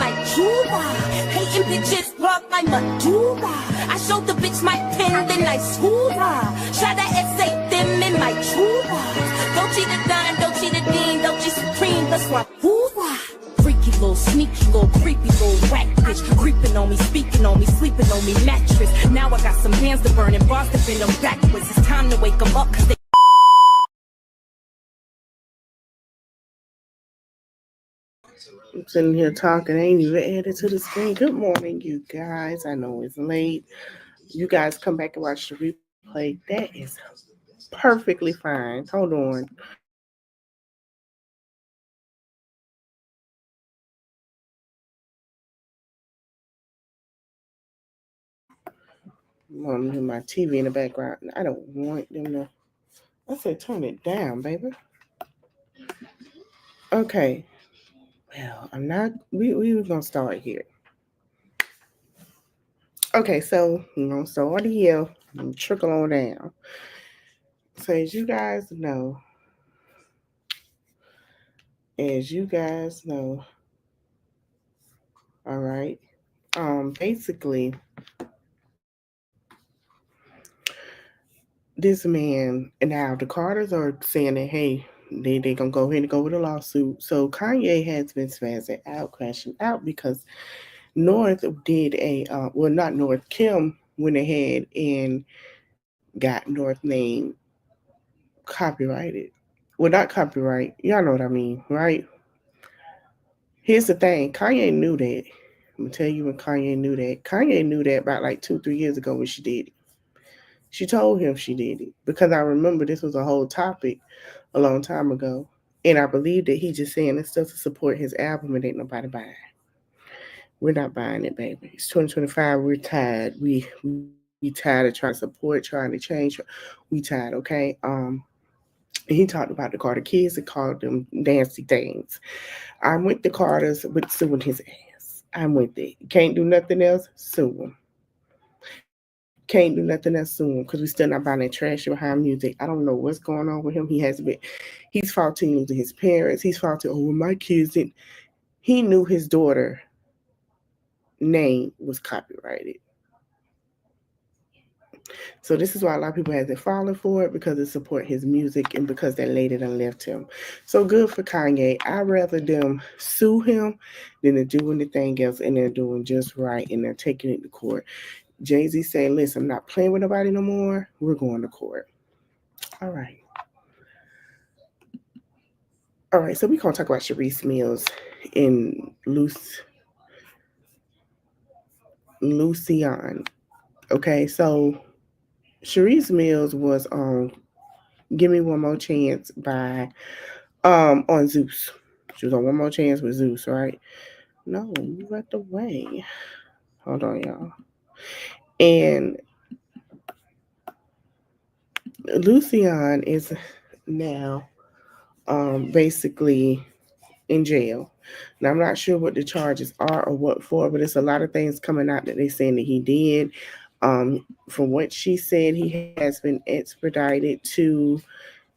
like Juba. Hating bitches block my Medulla. I showed the bitch my pen, then I schooled her. Try to essay them in my true love. Don't cheat the dime, don't cheat the dean, don't cheat supreme, that's why freaky little, sneaky little, creepy little whack bitch. Creeping on me, speaking on me, sleeping on me mattress. Now I got some hands to burn and bars to bend them backwards. It's time to wake them up cause they I'm sitting here talking. I ain't even added to the screen. Good morning, you guys. I know it's late. You guys come back and watch the replay. That is perfectly fine. Hold on. I'm hear my TV in the background. I don't want them to. I said turn it down, baby. Okay. Well, I'm not. We were gonna start here. Okay, so we're gonna start here and trickle on down. So as you guys know, all right. Basically, this man and now the Carters are saying that hey, they gonna go ahead and go with a lawsuit. So Kanye has been spazzing out, crashing out because North did a not North, Kim went ahead and got North name copyrighted. Well, not copyright. Y'all know what I mean, right? Here's the thing. Kanye knew that. I'm gonna tell you when Kanye knew that. Kanye knew that about like 2-3 years ago when she did it. She told him she did it because I remember this was a whole topic a long time ago, and I believe that he just saying this stuff to support his album and ain't nobody buying. We're not buying it, baby. It's 2025. We're tired. We tired of trying to support, trying to change. We tired, okay? He talked about the Carter kids and called them nasty things. I'm with the Carters with suing his ass. I'm with it. Can't do nothing else, sue him. Can't do nothing else, sue him because we still not buying that trash behind music. I don't know what's going on with him. He's faulting losing his parents. He's faulting, oh, well, my kids didn't. He knew his daughter name was copyrighted. So this is why a lot of people hasn't fallen for it because it support his music and because that lady done left him. So good for Kanye. I'd rather them sue him than to do anything else, and they're doing just right and they're taking it to court. Jay-Z saying, listen, I'm not playing with nobody no more. We're going to court. All right. All right, so we're going to talk about Charisse Mills in Lucian. Okay, so Charisse Mills was on Give Me One More Chance by on Zeus. She was on One More Chance with Zeus, right? No, you got the way. Hold on, y'all. And Lucian is now basically in jail. Now I'm not sure what the charges are or what for, but it's a lot of things coming out that they're saying that he did. From what she said, he has been extradited to.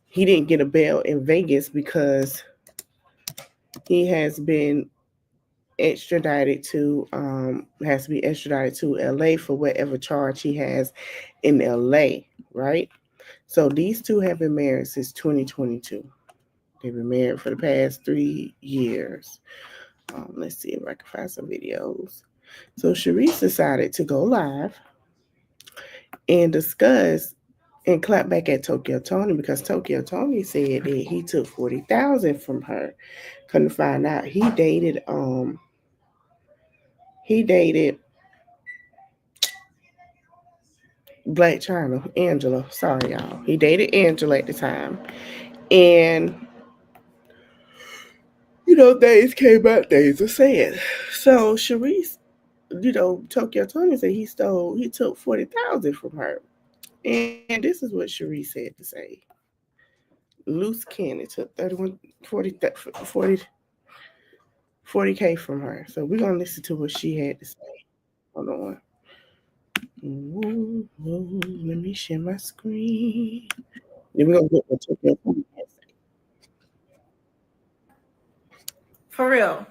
He didn't get a bail in Vegas because he has been extradited to has to be extradited to LA for whatever charge he has in LA, right? So these two have been married since 2022. They've been married for the past 3 years. Let's see if I can find some videos. So Charisse decided to go live and discuss and clap back at Tokyo Toni because Tokyo Toni said that he took $40,000 from her. Couldn't find out he dated Black China, Angela. Sorry, y'all. He dated Angela at the time. And, days came out, days are sad. So Charisse, Tokyo Toni said he took $40,000 from her. And this is what Charisse had to say. Loose cannon took 40K from her. So we're going to listen to what she had to say. Hold on. Ooh, let me share my screen. Then we're going to get what Tokyo Toni had to say. For real.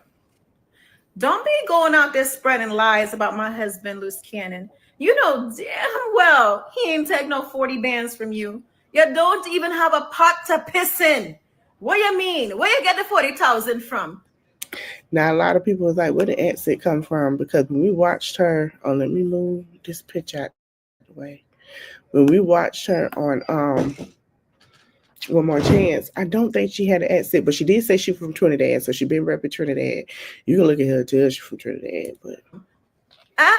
Don't be going out there spreading lies about my husband, loose cannon. You know damn well he ain't take no 40 bands from you. You don't even have a pot to piss in. What you mean? Where you get the 40,000 from? Now, a lot of people was like, where did accent come from? Because when we watched her, oh, let me move this picture out the way. When we watched her on One More Chance, I don't think she had an accent, but she did say she's from Trinidad, so she been repping Trinidad. You can look at her and tell she's from Trinidad, but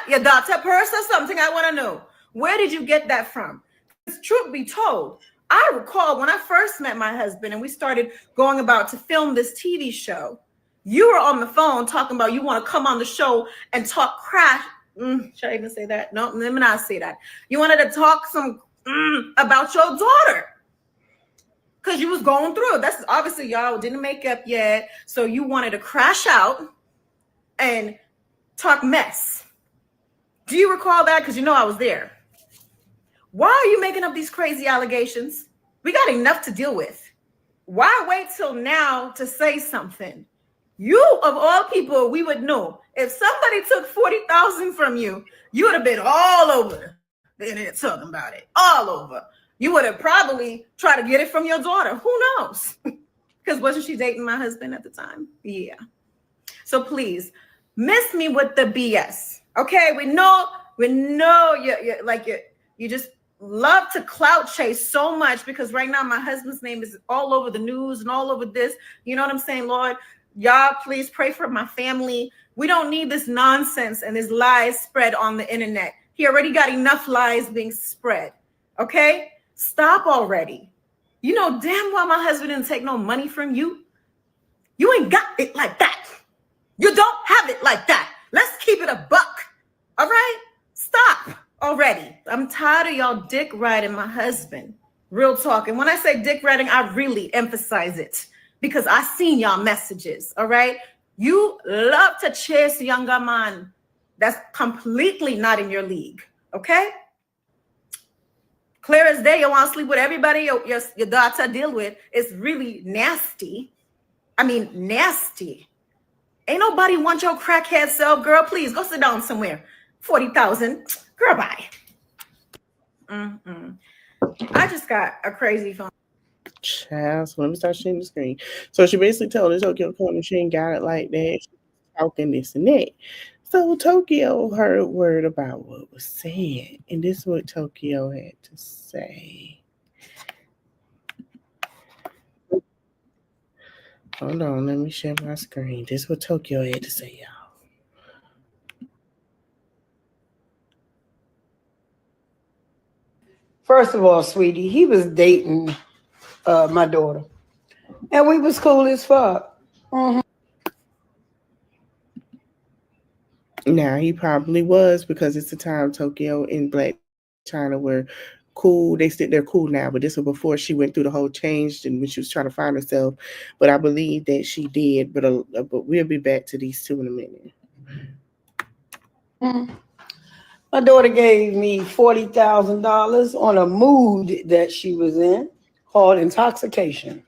Your daughter purse or something? I want to know. Where did you get that from? Because truth be told, I recall when I first met my husband and we started going about to film this TV show, you were on the phone talking about you want to come on the show and talk crash. Should I even say that? No, let me not say that. You wanted to talk some about your daughter because you was going through. That's obviously y'all didn't make up yet, so you wanted to crash out and talk mess. Do you recall that? Because you know I was there. Why are you making up these crazy allegations? We got enough to deal with. Why wait till now to say something? You, of all people, we would know. If somebody took 40,000 from you, you would have been all over the internet talking about it. All over. You would have probably tried to get it from your daughter. Who knows? Because wasn't she dating my husband at the time? Yeah. So please, miss me with the BS. Okay, we know you just love to clout chase so much because right now my husband's name is all over the news and all over this. You know what I'm saying, Lord? Y'all, please pray for my family. We don't need this nonsense and this lies spread on the internet. He already got enough lies being spread. Okay, stop already. You know damn well my husband didn't take no money from you. You ain't got it like that. You don't have it like that. Let's keep it a buck. All right? Stop already. I'm tired of y'all dick riding my husband. Real talk. And when I say dick riding, I really emphasize it because I seen y'all messages. All right? You love to chase younger man. That's completely not in your league. Okay? Clear as day, you want to sleep with everybody your daughter deal with. It's really nasty. I mean, nasty. Ain't nobody want your crackhead self, girl. Please go sit down somewhere. 40,000, girl, bye. I just got a crazy phone. child, so let me start sharing the screen. So she basically told her Tokyo Corner she ain't got it like that. She's talking this and that. So Tokyo heard word about what was said, and this is what Tokyo had to say. Hold on, let me share my screen. This is what Tokyo had to say, y'all. First of all, sweetie, he was dating my daughter, and we was cool as fuck. Now he probably was because it's the time Tokyo and Black China were cool. They're cool now, but this was before she went through the whole change and when she was trying to find herself. But I believe that she did. But we'll be back to these two in a minute. My daughter gave me $40,000 on a mood that she was in called intoxication.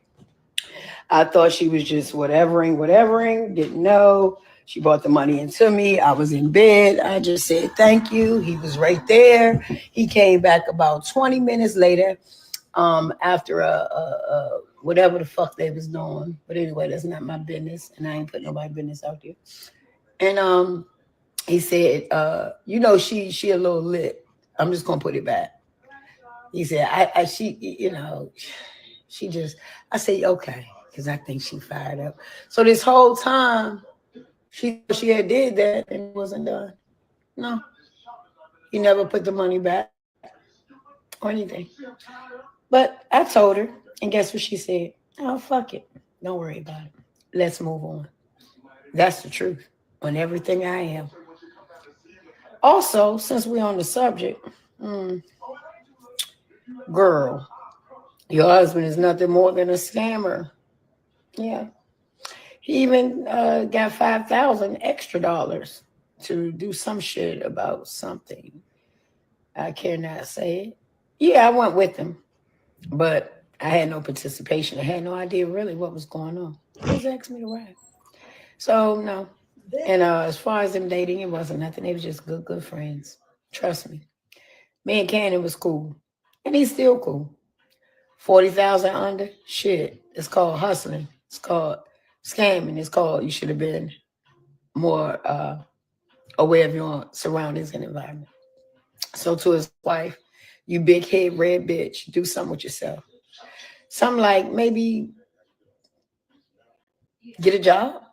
I thought she was just whatevering, didn't know. She brought the money into me. I was in bed. I just said, thank you. He was right there. He came back about 20 minutes later after whatever the fuck they was doing. But anyway, that's not my business. And I ain't putting nobody's business out there. And he said, she a little lit. I'm just going to put it back. He said, I said, okay. Because I think she fired up. So this whole time, she had did that and it wasn't done. No. He never put the money back or anything. But I told her, and guess what she said? Oh, fuck it. Don't worry about it. Let's move on. That's the truth on everything I am. Also, since we're on the subject, girl, your husband is nothing more than a scammer. Yeah. He even got $5,000 extra dollars to do some shit about something. I cannot say it. Yeah, I went with him, but I had no participation. I had no idea really what was going on. He just asked me to ride. So, no, And as far as them dating, it wasn't nothing. They were just good friends. Trust me. Me and Cannon was cool. And he's still cool. 40,000 under? Shit. It's called hustling. It's called scamming. It's called you should have been more aware of your surroundings and environment. So to his wife, you big head red bitch, do something with yourself. Something like maybe get a job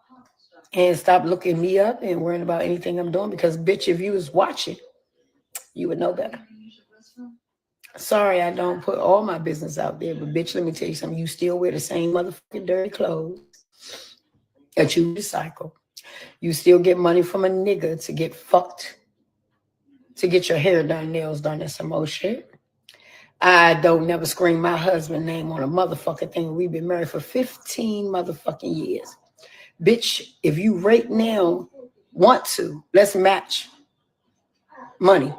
and stop looking me up and worrying about anything I'm doing because bitch, if you was watching, you would know better. Sorry, I don't put all my business out there, but bitch, let me tell you something. You still wear the same motherfucking dirty clothes that you recycle. You still get money from a nigga to get fucked, to get your hair done, nails done, and some more shit. I don't never scream my husband's name on a motherfucking thing. We've been married for 15 motherfucking years. Bitch, if you right now want to, let's match money.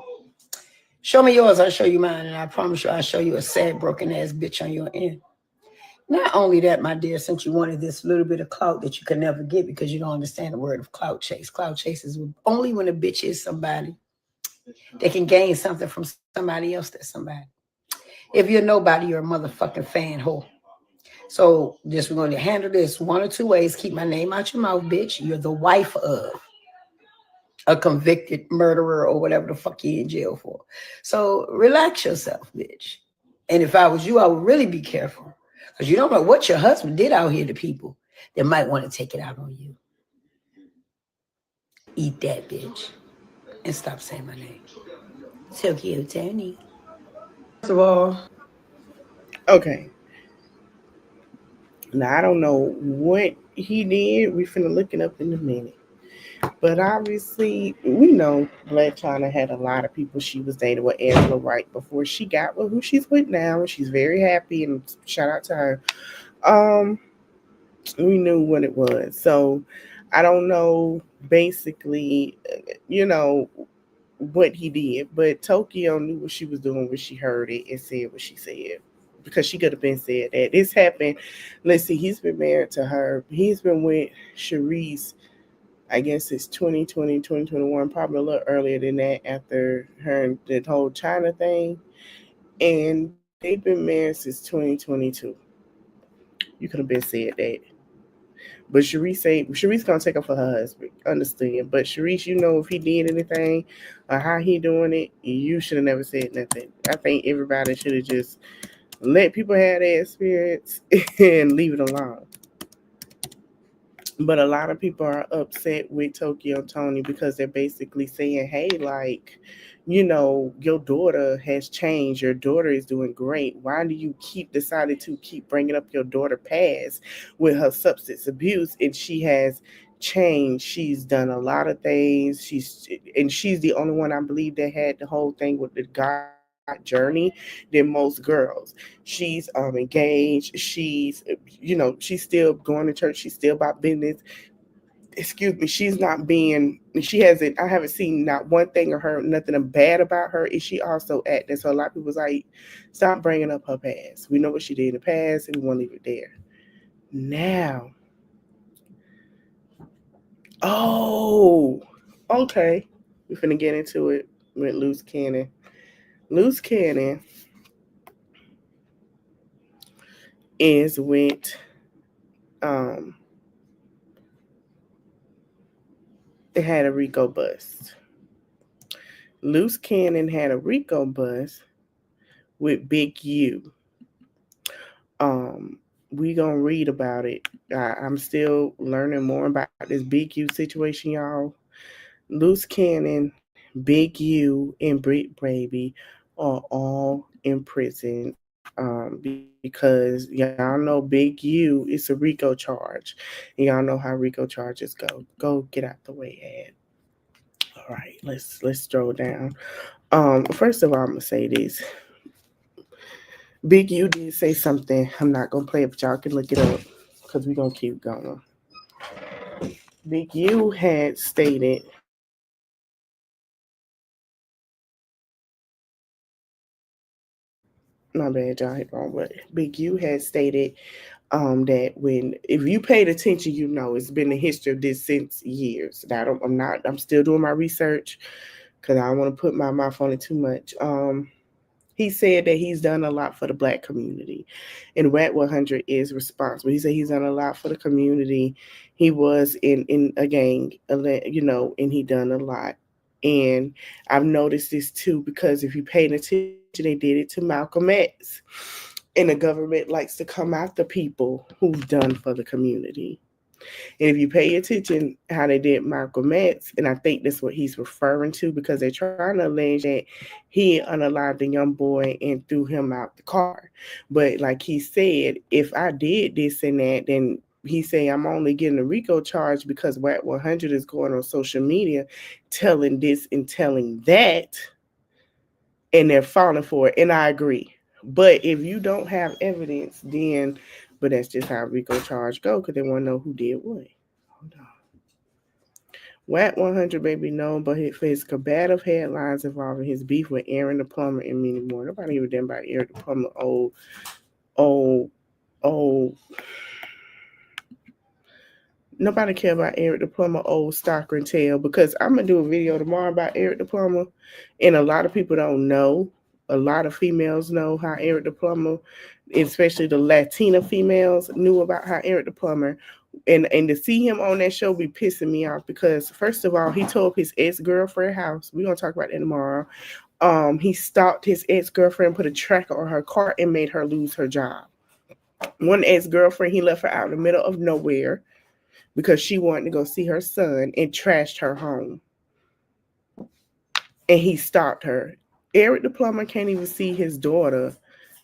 Show me yours, I'll show you mine, and I promise you I'll show you a sad, broken ass bitch on your end. Not only that, my dear, since you wanted this little bit of clout that you could never get because you don't understand the word of clout chase. Clout chase is only when a bitch is somebody that can gain something from somebody else that's somebody. If you're nobody, you're a motherfucking fan whore. So just we're going to handle this one or two ways. Keep my name out your mouth, bitch. You're the wife of a convicted murderer or whatever the fuck you're in jail for. So relax yourself, bitch. And if I was you, I would really be careful. Because you don't know what your husband did out here to people that might want to take it out on you. Eat that, bitch. And stop saying my name. Tokyo Tony. First of all, Okay. Now I don't know what he did. We finna look it up in a minute. But obviously, we know Black China had a lot of people she was dating with Angela Wright before she got with who she's with now. She's very happy, and shout out to her. Um, we knew what it was. So I don't know basically, what he did, but Tokyo knew what she was doing when she heard it and said what she said. Because she could have been said that. This happened. Let's see, he's been married to her. He's been with Charisse, I guess it's 2020, 2021, probably a little earlier than that after her and the whole China thing. And they've been married since 2022. You could have been said that. But Sharice gonna take up for her husband. Understand. But Sharice, if he did anything or how he doing it, you should have never said nothing. I think everybody should have just let people have their experience and leave it alone. But a lot of people are upset with Tokyo Tony because they're basically saying, hey, like, your daughter has changed. Your daughter is doing great. Why do you keep decided to keep bringing up your daughter past with her substance abuse? And she has changed. She's done a lot of things. She's the only one I believe that had the whole thing with the God journey than most girls. She's engaged. She's still going to church. She's still about business. Excuse me. She's not being. She hasn't. I haven't seen not one thing or heard nothing bad about her. Is she also acting? So a lot of people was like, stop bringing up her past. We know what she did in the past, and we want to leave it there. Now, oh, okay. We're finna get into it with Loose Cannon. Loose Cannon is with um it had a Rico bust. Loose Cannon had a Rico bust with Big U. We gonna read about it. I'm still learning more about this Big U situation, y'all. Loose Cannon, Big U, and Britt Baby are all in prison because y'all know Big U is a Rico charge. And y'all know how Rico charges go. Go get out the way, Ed. All right, let's stroll down. First of all, I'm gonna say this. Big U did say something. I'm not gonna play it, but y'all can look it up because we're gonna keep going. Big U had stated my bad, y'all hit wrong, but Big U had stated That if you paid attention, you know it's been the history of this since years. Now I'm still doing my research because I don't want to put my mouth on it too much. He said that he's done a lot for the Black community, and Whack 100 is responsible. He said he's done a lot for the community. He was in a gang, you know, and he done a lot. And I've noticed this too because if you paid attention, they did it to Malcolm X, and the government likes to come after people who've done for the community. And if you pay attention how they did Malcolm X, and I think that's what he's referring to because they're trying to allege that he unalived a young boy and threw him out the car. But like he said, if I did this and that, then he say I'm only getting a RICO charge because WAC 100 is going on social media telling this and telling that, and they're falling for it. And I agree. But if you don't have evidence, then but that's just how RICO charge go because they want to know who did what. Hold on. WAC 100 may be known for his combative headlines involving his beef with Aaron the Plumber and many more. Nobody even damn about Aaron the Plumber, old. Nobody care about Eric the Plumber, old stalker and tale, because I'm going to do a video tomorrow about Eric the Plumber, and a lot of people don't know. A lot of females know how Eric the Plumber, especially the Latina females, knew about how Eric the Plumber, and to see him on that show be pissing me off because, first of all, he told his ex-girlfriend house. We're going to talk about that tomorrow. He stalked his ex-girlfriend, put a tracker on her car, and made her lose her job. One ex-girlfriend, he left her out in the middle of nowhere because she wanted to go see her son and trashed her home. And he stalked her. Eric the Plumber can't even see his daughter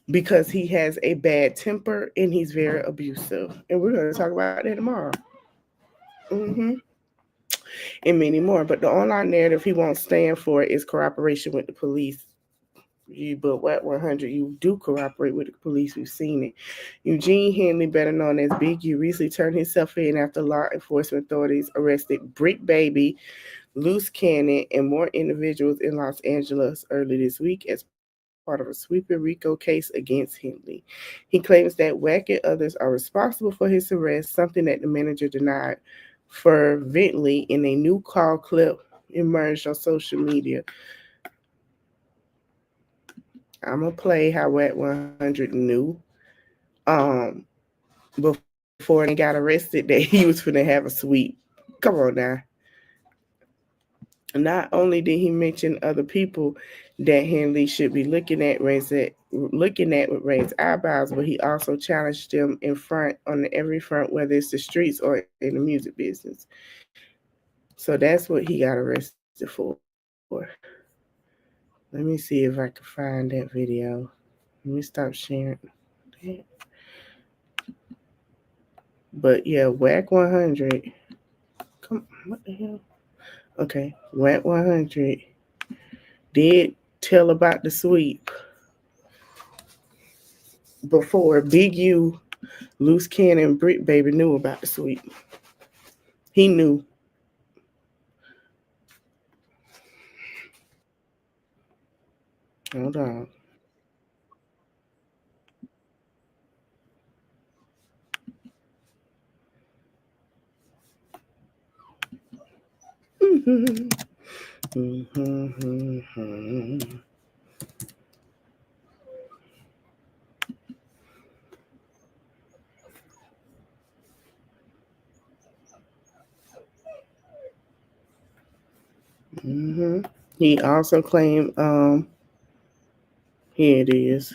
because he has a bad temper and he's very abusive. And we're going to talk about that tomorrow. And many more. But the online narrative he won't stand for is cooperation with the police. But WAC 100, you do cooperate with the police. We've seen it. Eugene Henley, better known as Big U, recently turned himself in after law enforcement authorities arrested Brick Baby, Loose Cannon, and more individuals in Los Angeles early this week as part of a sweeping RICO case against Henley. He claims that WAC and others are responsible for his arrest, something that the manager denied fervently in a new call clip emerged on social media. I'm going to play how WAC 100 knew before they got arrested that he was going to have a sweep. Come on now. Not only did he mention other people that Henley should be looking at with raised eyebrows, but he also challenged them on every front, whether it's the streets or in the music business. So that's what he got arrested for. Let me see if I can find that video. Let me stop sharing that. But yeah, WAC 100. Come on, what the hell? Okay, WAC 100 did tell about the sweep before Big U, Loose Cannon, and Brick Baby knew about the sweep. He knew. Hold on. He also claimed, here it is.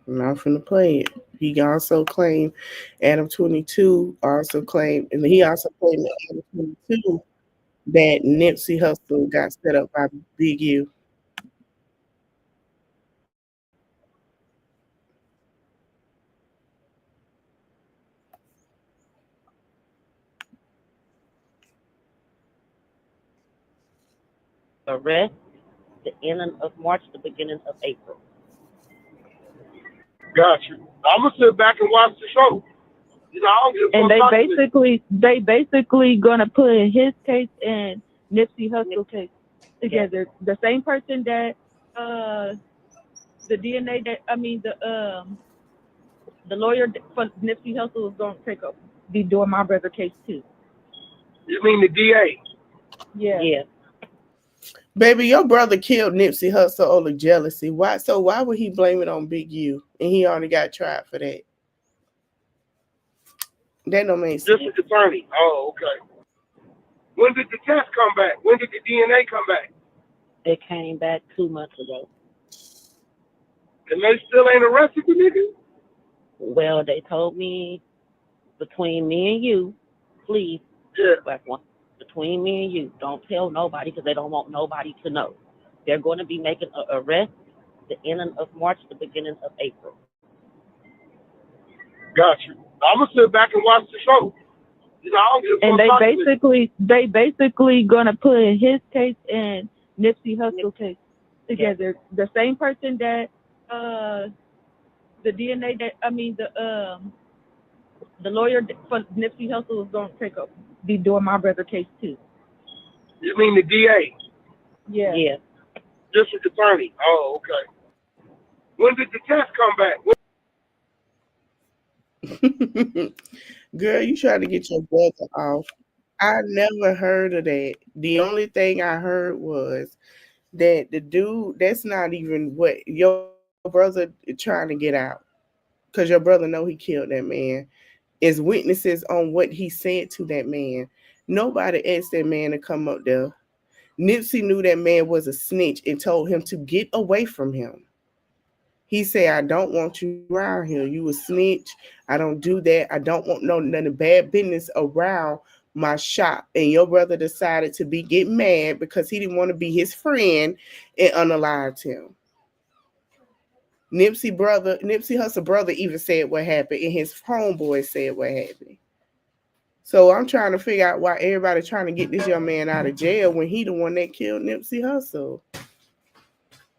I'm not finna play it. He also claimed Adam 22 also claimed, and he also claimed that Adam 22 that Nipsey Hussle got set up by Big U. Arrest the ending of March, the beginning of April. Got you. I'm gonna sit back and watch the show. You know, I don't give a And fuck. they basically gonna put his case and Nipsey Hussle case together. The same person that the DNA that The lawyer for Nipsey Hussle is going to be doing my brother case too. You mean the DA? Yeah. Yeah. Baby, your brother killed Nipsey Hussle over jealousy. Why? So why would he blame it on Big U? And he already got tried for that. That don't make sense. District attorney. Oh, okay. When did the test come back? When did the DNA come back? It came back 2 months ago. And they still ain't arrested the nigga? Well, they told me between me and you, please, Yeah. black one, between me and you, don't tell nobody because they don't want nobody to know. They're going to be making an arrest the ending of March, the beginning of April. Got you. I'm gonna sit back and watch the show. You know, I don't give a And fuck. they basically gonna put his case and Nipsey Hussle case together. The same person that the DNA that the lawyer for Nipsey Hussle is going to be doing my brother case too. You mean the DA? Yeah. Yeah. District attorney. Oh, okay. When did the test come back? Girl, you trying to get your brother off. I never heard of that. The only thing I heard was that the dude, that's not even what your brother trying to get out. Because your brother know he killed that man. Is witnesses on what he said to that man. Nobody asked that man to come up there. Nipsey knew that man was a snitch and told him to get away from him. He said, I don't want you around here. You a snitch. I don't do that. I don't want none of bad business around my shop. And your brother decided to get mad because he didn't want to be his friend and unalive him. Nipsey Hussle brother even said what happened, and his homeboy said what happened. So I'm trying to figure out why everybody trying to get this young man out of jail when he the one that killed Nipsey Hussle.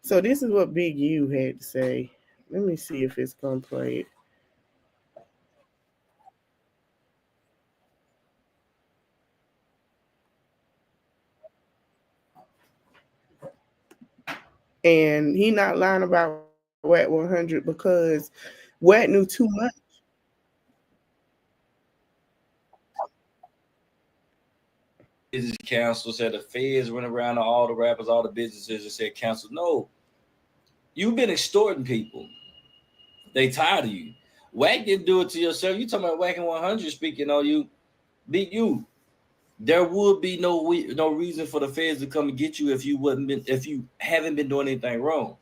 So this is what Big U had to say. Let me see if it's gonna play it. And he not lying about Watt 100 because Watt knew too much. Business counsel said the feds went around to all the rappers, all the businesses and said counsel. No, you've been extorting people. They tired of you. Wack didn't do it to yourself. You talking about Whacking 100 speaking on you. Big you. There would be no reason for the feds to come and get you if you haven't been doing anything wrong.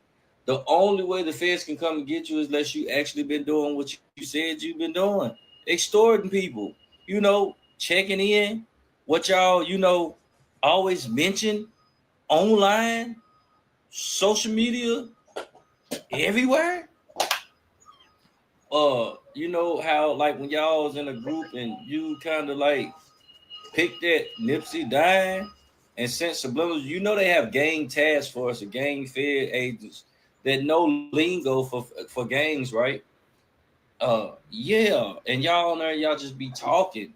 The only way the feds can come and get you is unless you actually been doing what you said you've been doing. Extorting people, checking in, what y'all, always mention online, social media, everywhere. You know how like when y'all was in a group and you kind of like picked that Nipsey dying and sent subliminals. They have gang task force or gang fed agents that know lingo for gangs, right? Yeah, and y'all on there, y'all just be talking.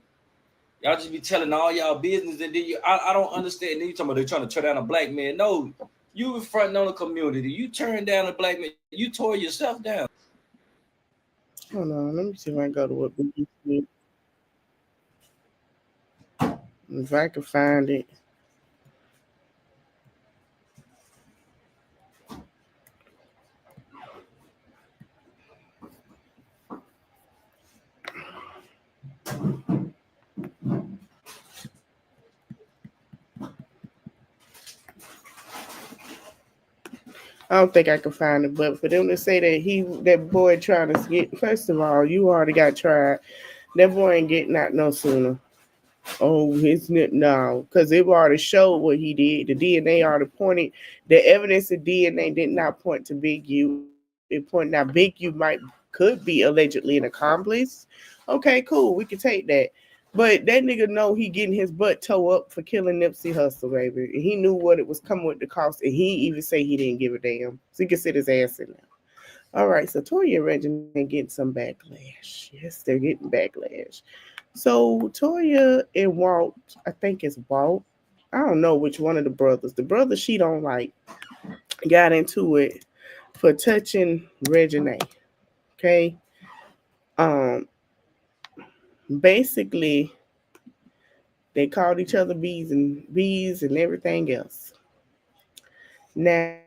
Y'all just be telling all y'all business, and then I don't understand. And then you talking about they're trying to tear down a black man. No, you were fronting on the community. You turned down a black man. You tore yourself down. Hold on, let me see if I can go to what Big U said. If I can find it. I don't think I can find it, but for them to say that boy trying to get, first of all, you already got tried. That boy ain't getting out no sooner. Oh, no, because it already showed what he did. The DNA already pointed. The evidence of DNA did not point to Big U. It pointed now Big U could be allegedly an accomplice. Okay, cool, we can take that. But that nigga know he getting his butt toe up for killing Nipsey Hussle, baby. And he knew what it was coming with the cost, and he even say he didn't give a damn. So he can sit his ass in there. All right, so Toya and Regina getting some backlash. Yes, they're getting backlash. So Toya and Walt, I think it's Walt. I don't know which one of the brothers. The brother she don't like got into it for touching Regina. Okay. Basically, they called each other bees and everything else. Now,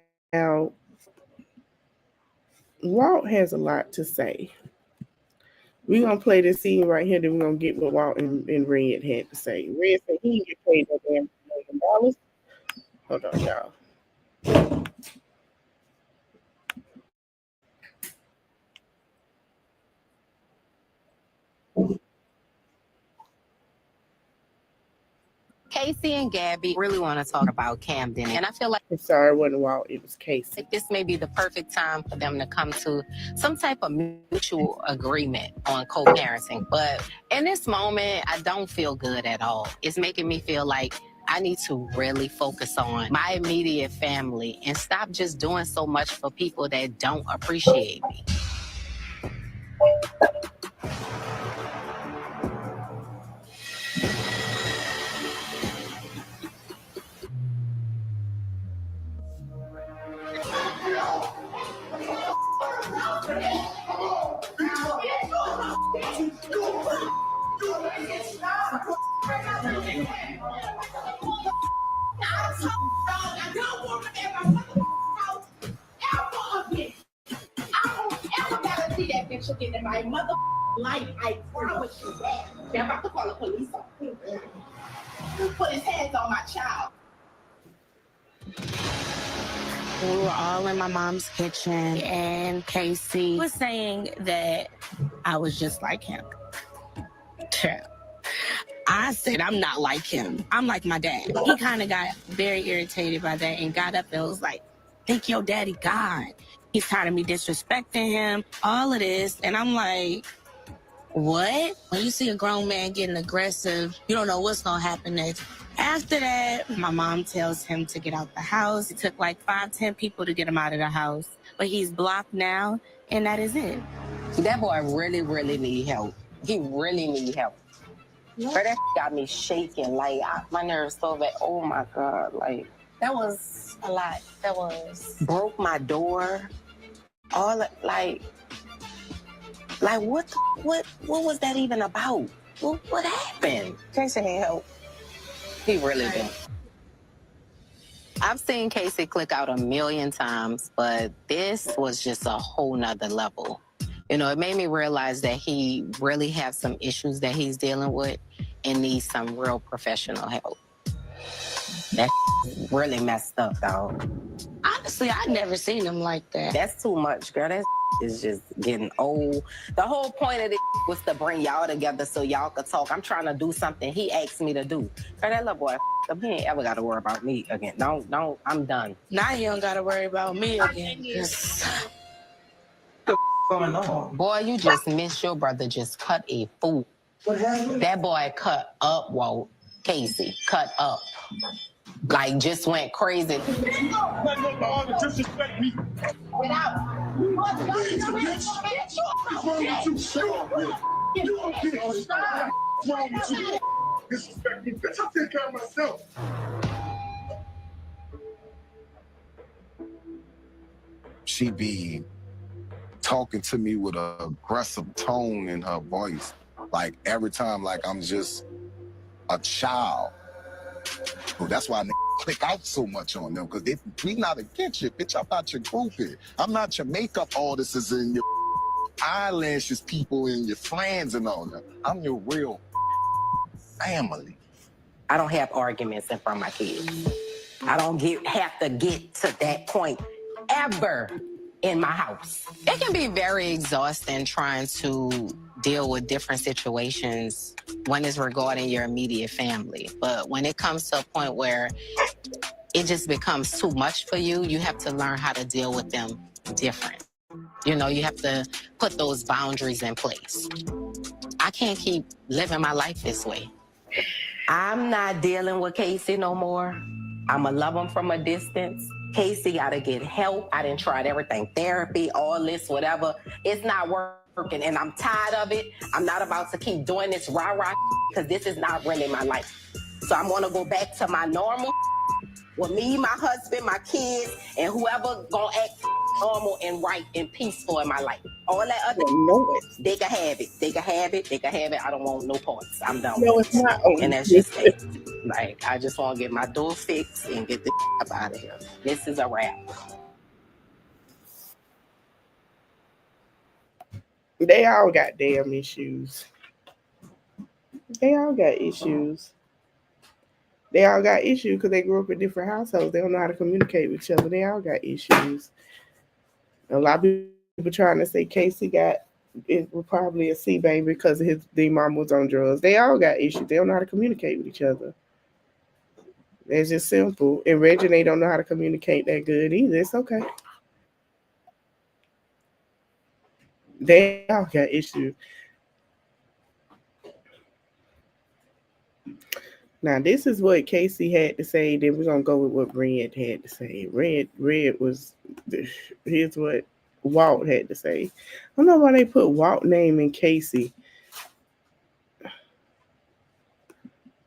Walt has a lot to say. We're gonna play this scene right here, then we're gonna get what Walt and Red had to say. Red said he didn't get paid no damn $1 million. Hold on, y'all. Casey and Gabby really want to talk about Camden, and I feel like I'm sorry, it wasn't Walt, it was Casey. this may be the perfect time for them to come to some type of mutual agreement on co-parenting. But in this moment, I don't feel good at all. It's making me feel like I need to really focus on my immediate family and stop just doing so much for people that don't appreciate me. Again in my mother life, I promise you that. They're about to call the police on him. Put his hands on my child. We were all in my mom's kitchen, and Casey was saying that I was just like him. I said, I'm not like him. I'm like my dad. He kind of got very irritated by that and got up and was like, think your daddy God. He's tired of me disrespecting him, all of this. And I'm like, what? When you see a grown man getting aggressive, you don't know what's going to happen next. After that, my mom tells him to get out the house. It took like 5-10 people to get him out of the house. But he's blocked now, and that is it. That boy really, really need help. He really need help. But that got me shaking. Like, my nerves so bad. Oh, my God. Like, that was a lot. That was... Broke my door. All, like what was that even about? What happened? Casey need help. He really did. I've seen Casey click out 1,000,000 times, but this was just a whole nother level. You know, it made me realize that he really has some issues that he's dealing with and needs some real professional help. That really messed up, dog. Honestly, I never seen him like that. That's too much, girl. That is just getting old. The whole point of this was to bring y'all together so y'all could talk. I'm trying to do something he asked me to do. Girl, that little boy, he ain't ever got to worry about me again. No, I'm done. Now he don't got to worry about me again. Going on? Boy, you just missed your brother just cut a fool. What happened? That boy cut up, Walt. Casey, cut up. Like, just went crazy. Disrespect me. Get out. What's wrong with you? You a bitch. What's wrong with you? Disrespect me. Bitch, I take care of myself. She be talking to me with an aggressive tone in her voice. Like, every time, like I'm just a child. So that's why I click out so much on them, because we not against you, bitch. I'm not your groupie. I'm not your makeup artists and your eyelashes people and your friends and all that. I'm your real family. I don't have arguments in front of my kids. I don't have to get to that point ever in my house. It can be very exhausting trying to deal with different situations when it's regarding your immediate family. But when it comes to a point where it just becomes too much for you, you have to learn how to deal with them different. You know, you have to put those boundaries in place. I can't keep living my life this way. I'm not dealing with Casey no more. I'ma love him from a distance. Casey gotta get help. I done tried everything, therapy, all this, whatever. It's not working, and I'm tired of it. I'm not about to keep doing this rah-rah because this is not really my life. So I'm gonna go back to my normal with me, my husband, my kids, and whoever gonna act normal and right and peaceful in my life. All that other No, they can have it. They can have it. They can have it. I don't want no parts. I'm done no, with it's not. it. And that's just it. Like, I just want to get my door fixed and get this up out of here. This is a wrap. They all got damn issues. They all got issues. They all got issues because they grew up in different households. They don't know how to communicate with each other. They all got issues. A lot of people trying to say Casey got it was probably a C baby because their mom was on drugs. They all got issues. They don't know how to communicate with each other. It's just simple. And Reggie, they don't know how to communicate that good either. It's okay. They all got issues. Now, this is what Casey had to say. Then we're gonna go with what Red had to say. Red was here's what Walt had to say. I don't know why they put Walt name in Casey,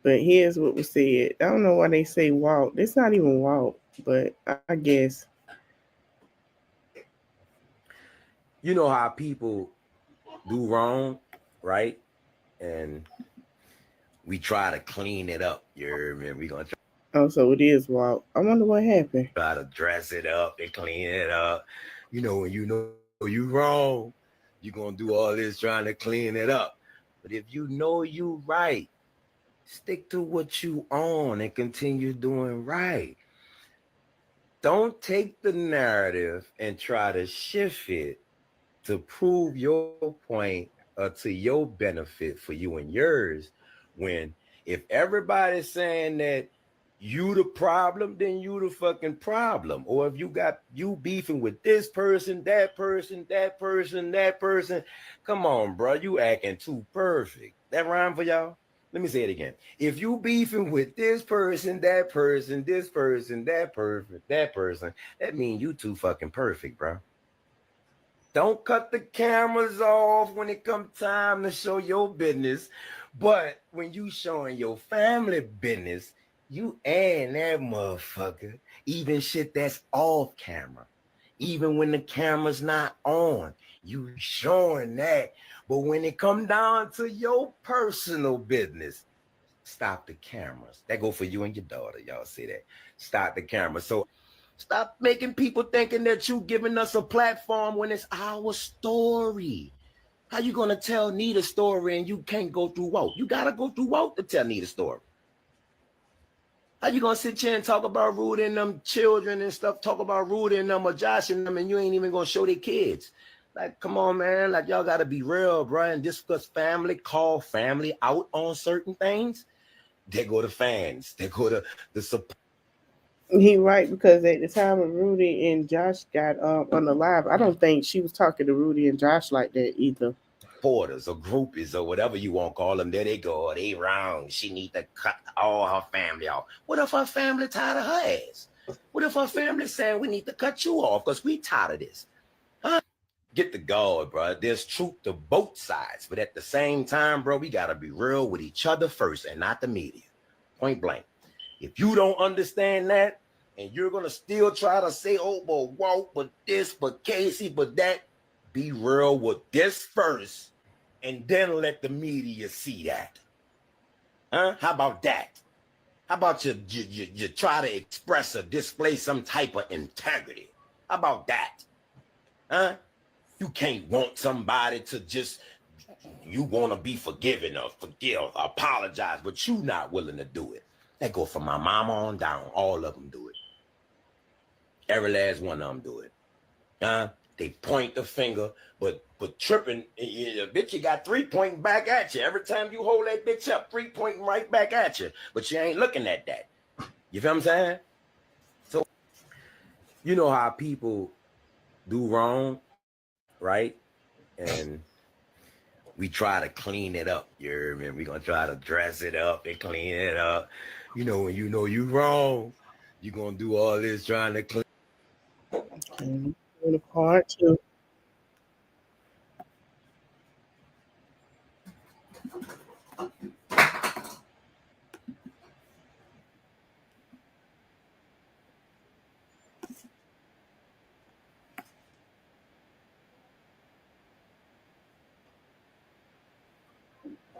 but here's what was said. I don't know why they say Walt. It's not even Walt, but I guess. You know how people do wrong, right? And we try to clean it up. We're gonna try. Oh, so it is Walt. I wonder what happened. Try to dress it up and clean it up. You know, when you know you wrong, you're gonna do all this trying to clean it up. But if you know you right, stick to what you own and continue doing right. Don't take the narrative and try to shift it to prove your point or to your benefit for you and yours. When if everybody's saying that you the problem, then you the fucking problem. Or if you beefing with this person, that person, that person, that person, come on, bro, you acting too perfect. That rhyme for y'all? Let me say it again. If you beefing with this person, that person, this person, that person, that means you too fucking perfect, bro. Don't cut the cameras off when it comes time to show your business. But when you showing your family business, you and that motherfucker, even shit that's off camera, even when the camera's not on, you showing that. But when it come down to your personal business, stop the cameras. That go for you and your daughter. Y'all see that? Stop the camera. So stop making people thinking that you giving us a platform when it's our story. How you gonna tell Nita's story and you can't go through Walt? You gotta go through Walt to tell Nita's story. How you gonna sit here and talk about Rudy and them children and stuff, talk about Rudy and them or Josh and them, and you ain't even gonna show their kids? Like, come on, man. Like, y'all gotta be real, bro, and discuss family, call family out on certain things. They go to fans. They go to the support. He right, because at the time when Rudy and Josh got on the live, I don't think she was talking to Rudy and Josh like that either. Supporters or groupies or whatever you want to call them, there they go. They wrong. She need to cut all her family off. What if her family tired of her ass? What if her family saying we need to cut you off because we tired of this? Huh? Get the guard, bro. There's truth to both sides, but at the same time, bro, we gotta be real with each other first and not the media. Point blank. If you don't understand that, and you're gonna still try to say, oh, but Walt, but this, but Casey, but that, be real with this first, and then let the media see that. Huh? How about that? How about you try to express or display some type of integrity? How about that? Huh? You can't want somebody to just, you want to be forgiven or forgive, apologize, but you not willing to do it. That go from my mama on down. All of them do it. Every last one of them do it. They point the finger, but tripping, bitch, you got 3 pointing back at you. Every time you hold that bitch up, 3 pointing right back at you. But you ain't looking at that. You feel what I'm saying? So, you know how people do wrong, right? And we try to clean it up. We're going to try to dress it up and clean it up. You know, when you know you wrong, you're going to do all this trying to clean. The part two.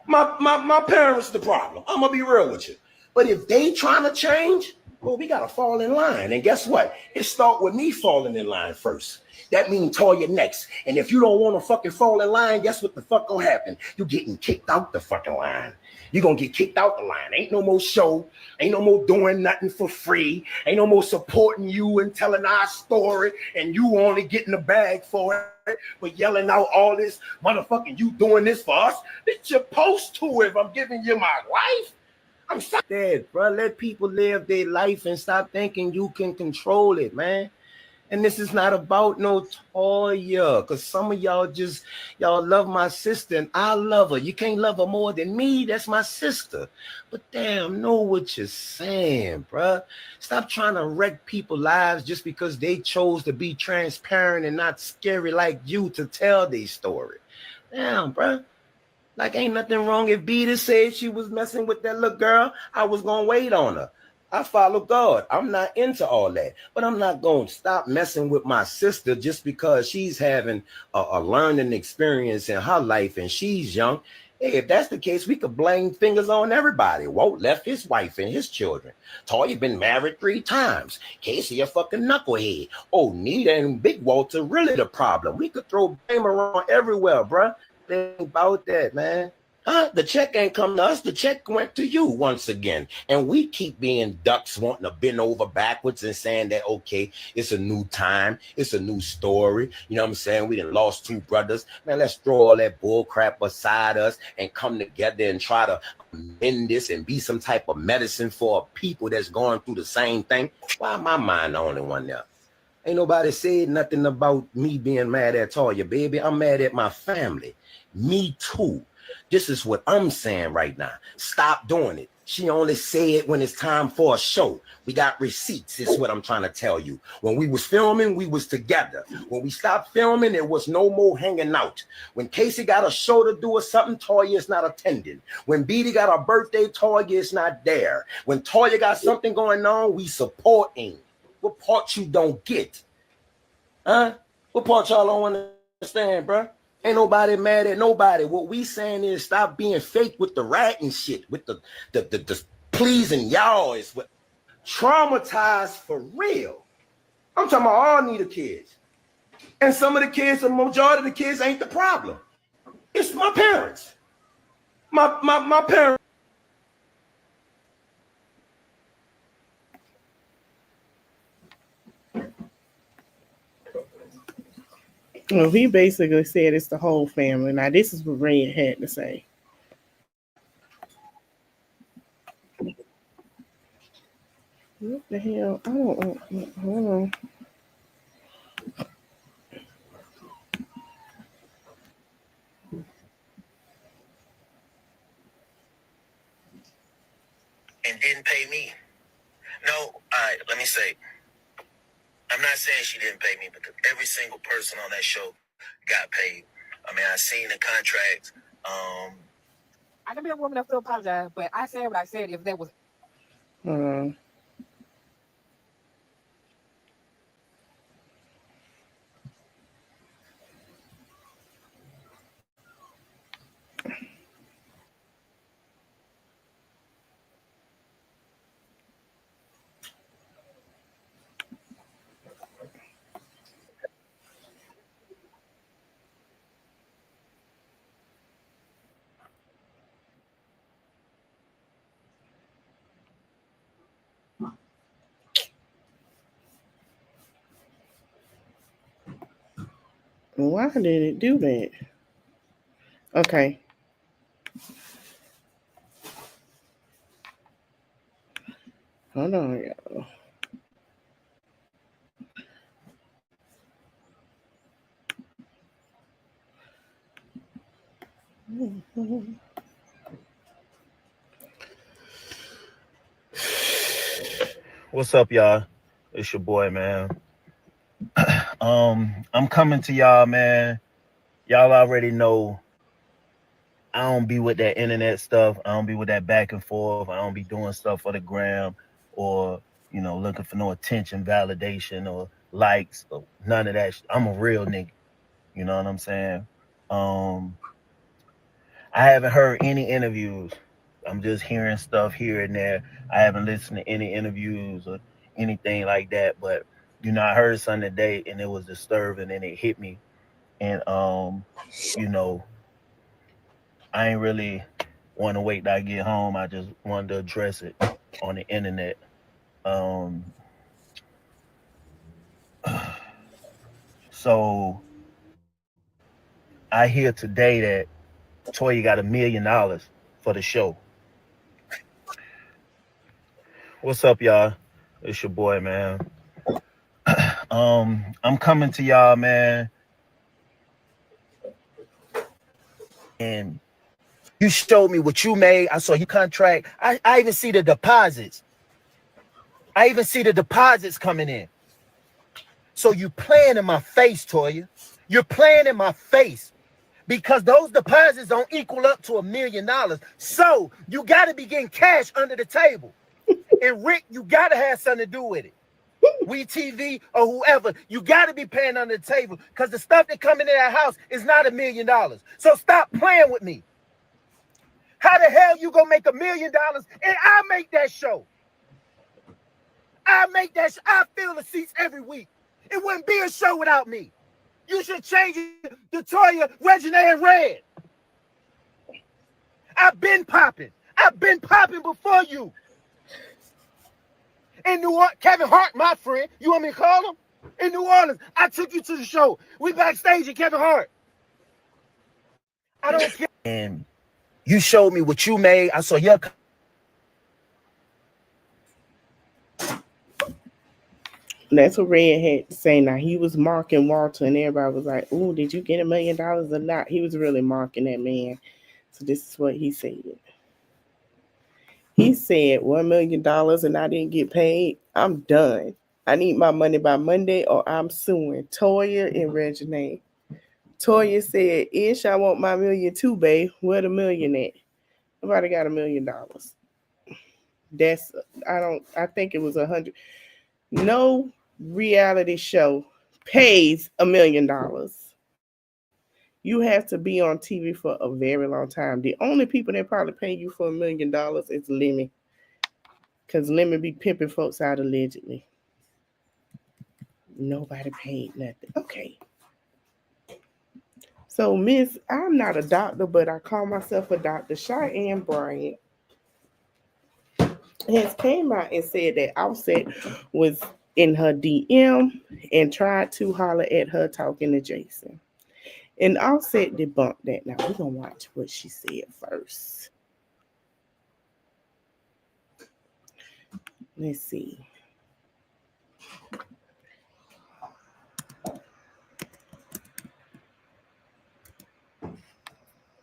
My parents the problem. I'm gonna be real with you. But if they trying to change, well, we gotta fall in line. And guess what? It start with me falling in line first. That means Toya next. And if you don't want to fucking fall in line, guess what the fuck gonna happen? You getting kicked out the fucking line. You're gonna get kicked out the line. Ain't no more show. Ain't no more doing nothing for free. Ain't no more supporting you and telling our story and you only getting the bag for it, but yelling out all this motherfucking you doing this for us. Bitch, you're supposed to if I'm giving you my life. I'm dead, bro. Let people live their life and stop thinking you can control it, man. And this is not about no Toya, because some of y'all love my sister and I love her. You can't love her more than me. That's my sister. But damn, know what you're saying, bruh. Stop trying to wreck people's lives just because they chose to be transparent and not scary like you to tell their story. Damn, bruh. Like, ain't nothing wrong if Beta said she was messing with that little girl. I was going to wait on her. I follow God. I'm not into all that. But I'm not going to stop messing with my sister just because she's having a learning experience in her life and she's young. Hey, if that's the case, we could blame fingers on everybody. Walt left his wife and his children. Toya been married 3 times. Casey a fucking knucklehead. Oh, Nita and Big Walter really the problem. We could throw blame around everywhere, bruh. Think about that, man. Huh? The check ain't come to us. The check went to you once again. And we keep being ducks wanting to bend over backwards and saying that, okay, it's a new time. It's a new story. You know what I'm saying? We done lost 2 brothers. Man, let's throw all that bull crap beside us and come together and try to mend this and be some type of medicine for people that's going through the same thing. Why am my mind the only one there? Ain't nobody said nothing about me being mad at Toya, baby. I'm mad at my family. Me too. This is what I'm saying right now. Stop doing it. She only say it when it's time for a show. We got receipts, is what I'm trying to tell you. When we was filming, we was together. When we stopped filming, there was no more hanging out. When Casey got a show to do or something, Toya is not attending. When Beatty got a birthday, Toya is not there. When Toya got something going on, we supporting. What part you don't get? Huh? What part y'all don't understand, bro? Ain't nobody mad at nobody. What we saying is stop being fake with the ratting shit, with the pleasing y'all is what traumatized for real. I'm talking about all Nita kids. And some of the kids, the majority of the kids ain't the problem. It's my parents. My parents. Well, he basically said it's the whole family. Now, this is what Red had to say. What the hell? I don't. Hold on. And didn't pay me. No, all right, let me say. I'm not saying she didn't pay me, but every single person on that show got paid. I mean, I seen the contracts. I can be a woman enough to apologize, but I said what I said. If that was. Why did it do that? Okay. Hold on, y'all. What's up, y'all? It's your boy, man. I'm coming to y'all, man. Y'all already know I don't be with that internet stuff. I don't be with that back and forth. I don't be doing stuff for the gram or, you know, looking for no attention, validation, or likes, or none of that. I'm a real nigga. You know what I'm saying? I haven't heard any interviews. I'm just hearing stuff here and there. I haven't listened to any interviews or anything like that. But I heard something today and it was disturbing and it hit me. And you know, I ain't really want to wait till I get home. I just wanted to address it on the internet. Um, so I hear today that Toya got $1 million for the show. What's up, y'all? It's your boy, man. I'm coming to y'all, man. And you showed me what you made. I saw your contract. I even see the deposits. I even see the deposits coming in. So you playing in my face, Toya. You're playing in my face because those deposits don't equal up to $1 million. So you got to be getting cash under the table. And Rick, you got to have something to do with it. We TV or whoever, you got to be paying under the table because the stuff that coming in that house is not $1 million. So stop playing with me. How the hell you gonna make $1 million and I make that show? I make that. I fill the seats every week. It wouldn't be a show without me. You should change it to Toya, Regina, and Red. I've been popping. I've been popping before you. In New Orleans, Kevin Hart, my friend. You want me to call him? In New Orleans, I took you to the show. We backstage at Kevin Hart. I don't care. And you showed me what you made. I saw your. That's what Red had to say. Now he was marking Walter, and everybody was like, "Oh, did you get $1 million or not?" He was really marking that man. So this is what he said. He said $1 million and I didn't get paid. I'm done. I need my money by Monday or I'm suing Toya and Regina. Toya said, "Ish, I want my $1 million too, babe. Where the $1 million at? Nobody got $1 million. I think it was 100. No reality show pays $1 million. You have to be on TV for a very long time. The only people that probably pay you for $1 million is Lemmy. Because Lemmy be pimping folks out allegedly. Nobody paid nothing. Okay. So, Miss, I'm not a doctor, but I call myself a doctor. Cheyenne Bryant has came out and said that Offset was in her DM and tried to holler at her talking to Jason. And Offset debunked that. Now, we're going to watch what she said first. Let's see.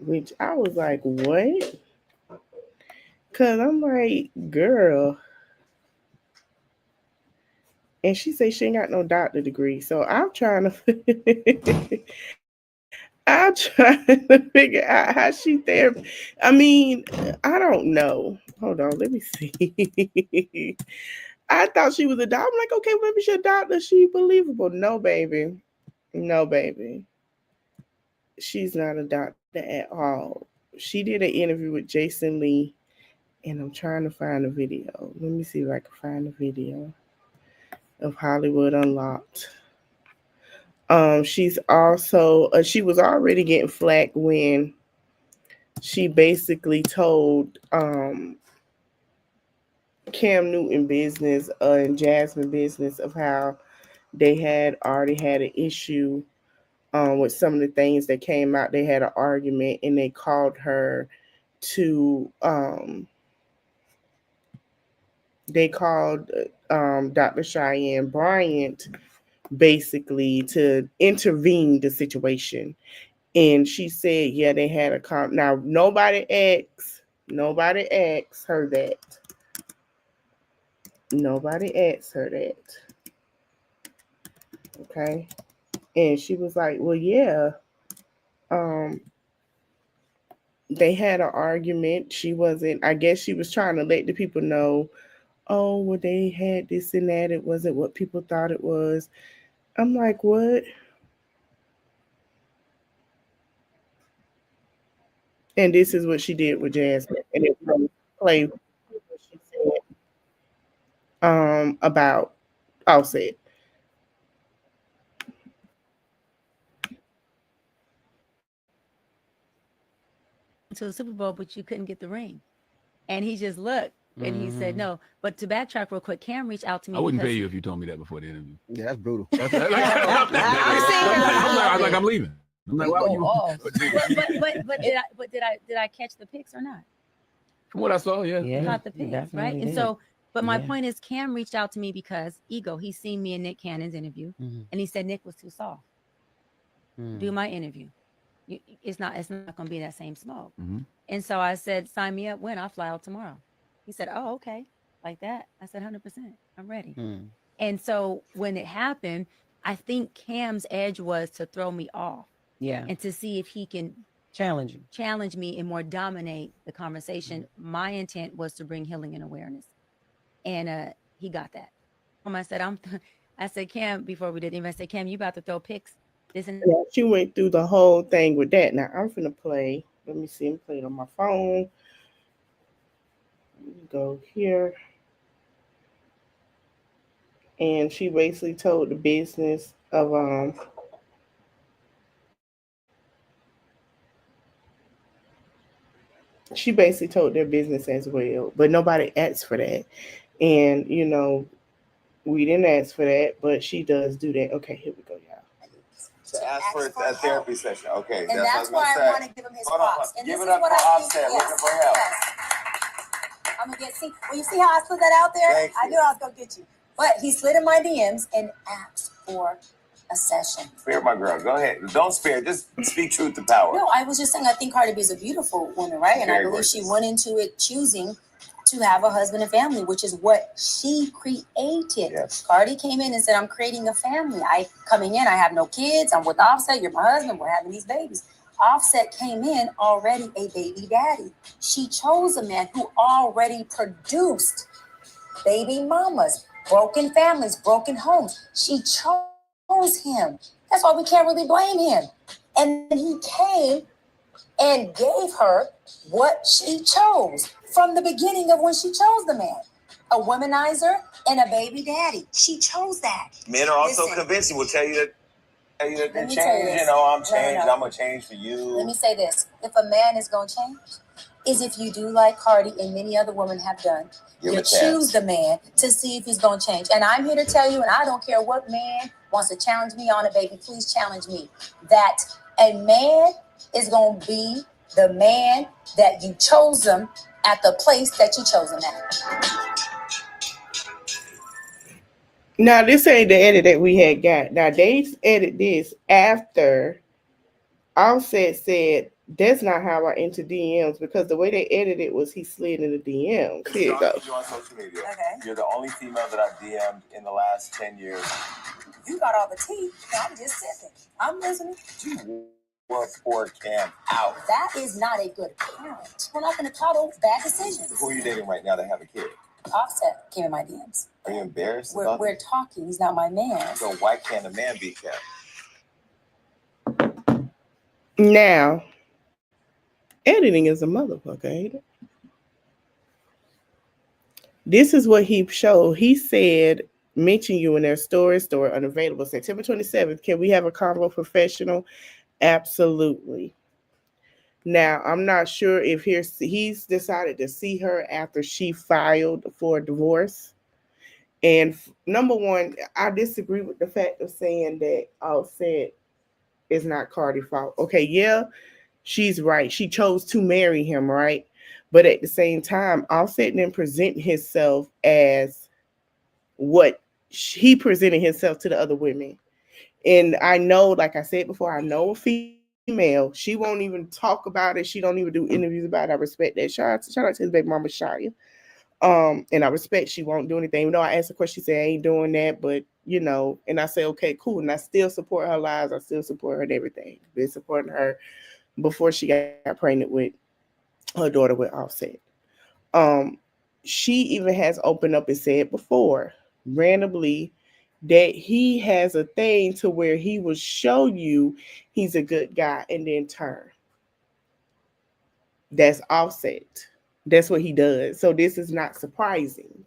Which I was like, what? Because I'm like, girl. And she said she ain't got no doctor degree. So I'm trying to figure out how she there. I mean, I don't know. Hold on, let me see. I thought she was a doctor. I'm like, okay, maybe she's a doctor. She believable. No, baby. No, baby. She's not a doctor at all. She did an interview with Jason Lee, and I'm trying to find a video. Let me see if I can find a video of Hollywood Unlocked. She's also she was already getting flack when she basically told Cam Newton business and Jasmine business of how they had already had an issue with some of the things that came out. They had an argument and they called her to they called Dr. Cheyenne Bryant basically to intervene the situation. And she said, yeah, they had a now nobody asked her that. Nobody asked her that. Okay. And she was like, well, yeah. They had an argument. I guess she was trying to let the people know, oh, well, they had this and that. It wasn't what people thought it was. I'm like, what? And this is what she did with Jasmine. And it was play what she said about Offset. To the Super Bowl, but you couldn't get the ring. And he just looked and he said no. But to backtrack real quick, Cam reached out to me. I wouldn't because pay you if you told me that before the interview. Yeah, that's brutal. I'm like, I'm leaving. I'm like, why would you? But did I catch the pics or not? From what I saw, yeah. Caught the pics, right? And so, but my point is, Cam reached out to me because ego. He's seen me in Nick Cannon's interview, and he said Nick was too soft. Do my interview. It's not going to be that same smoke. And so I said, sign me up when I fly out tomorrow. He said, oh, okay, like that. I said, 100%, I'm ready. And so when it happened, I think Cam's edge was to throw me off. Yeah. And to see if he can challenge me and more dominate the conversation. My intent was to bring healing and awareness. And he got that. I said, Cam, before we did the I said, Cam, you about to throw pics? Yeah, she went through the whole thing with that. Now I'm finna play. Let me see. I'm playing on my phone. Let me go here. And she basically told the business of she basically told their business as well, but nobody asked for that. And you know, we didn't ask for that, but she does do that. Okay, here we go, y'all. To ask for a therapy session. Okay, And that's why I want to give him his props. And Give this it is up what for I think. Offset, Yes, looking for help. yes. I'm gonna see. Well, you see how I put that out there? Thank I knew I was gonna get you. But he slid in my DMs and asked for a session. Spare my girl. Go ahead. Don't spare. Just speak truth to power. No, I was just saying I think Cardi B is a beautiful woman, right? And Very I believe gorgeous. she went into it choosing to have a husband and family, which is what she created. Yes. Cardi came in and said, I'm creating a family. I have no kids. I'm with Offset. You're my husband. We're having these babies. Offset came in already a baby daddy. She chose a man who already produced baby mamas, broken families, broken homes. She chose him. That's why we can't really blame him. And he came and gave her what she chose from the beginning of when she chose the man. A womanizer and a baby daddy. She chose that. Men are also Listen. convincing. Will tell you that Let they me tell you change. this. You know, I'm No, changed. no. I'm gonna change for you. Let me say this. If a man is going to change, is if you do like Cardi and many other women have done. Give him You a chance. choose the man to see if he's going to change. And I'm here to tell you, and I don't care what man wants to challenge me on it, baby, please challenge me, that a man is going to be the man that you chose him at the place that you chose him at. Now this ain't the edit that we had got. Now they edit this after Offset said that's not how I enter DMs, because the way they edited it was he slid in the DMs. Here you go. You on social media. Okay. You're the only female that I've DM'd in the last 10 years. You got all the tea. I'm just sitting. I'm listening. You were poor Cam out. That is not a good parent. We're not going to coddle bad decisions. Who are you dating right now that have a kid? Offset came in my DMs. Are you embarrassed? We're talking. He's not my man. So why can't a man be Cam? Now, editing is a motherfucker, ain't it? This is what he showed. He said, mention you in their story unavailable. September 27th. Can we have a convo professional? Absolutely. Now, I'm not sure if he's decided to see her after she filed for a divorce. And number one, I disagree with the fact of saying that Offset is not Cardi's fault. Okay, yeah, she's right. She chose to marry him, right? But at the same time, Offset didn't present himself as what he presented himself to the other women. And I know, like I said before, I know a female. She won't even talk about it. She don't even do interviews about it. I respect that. Shout out to his baby mama, Shia. And I respect she won't do anything. You know, I asked her question, she said, I ain't doing that, but you know, and I say, okay, cool. And I still support her lives. I still support her and everything. Been supporting her before she got pregnant with her daughter with Offset. She even has opened up and said before, randomly, that he has a thing to where he will show you he's a good guy and then turn. That's Offset. That's what he does. So this is not surprising.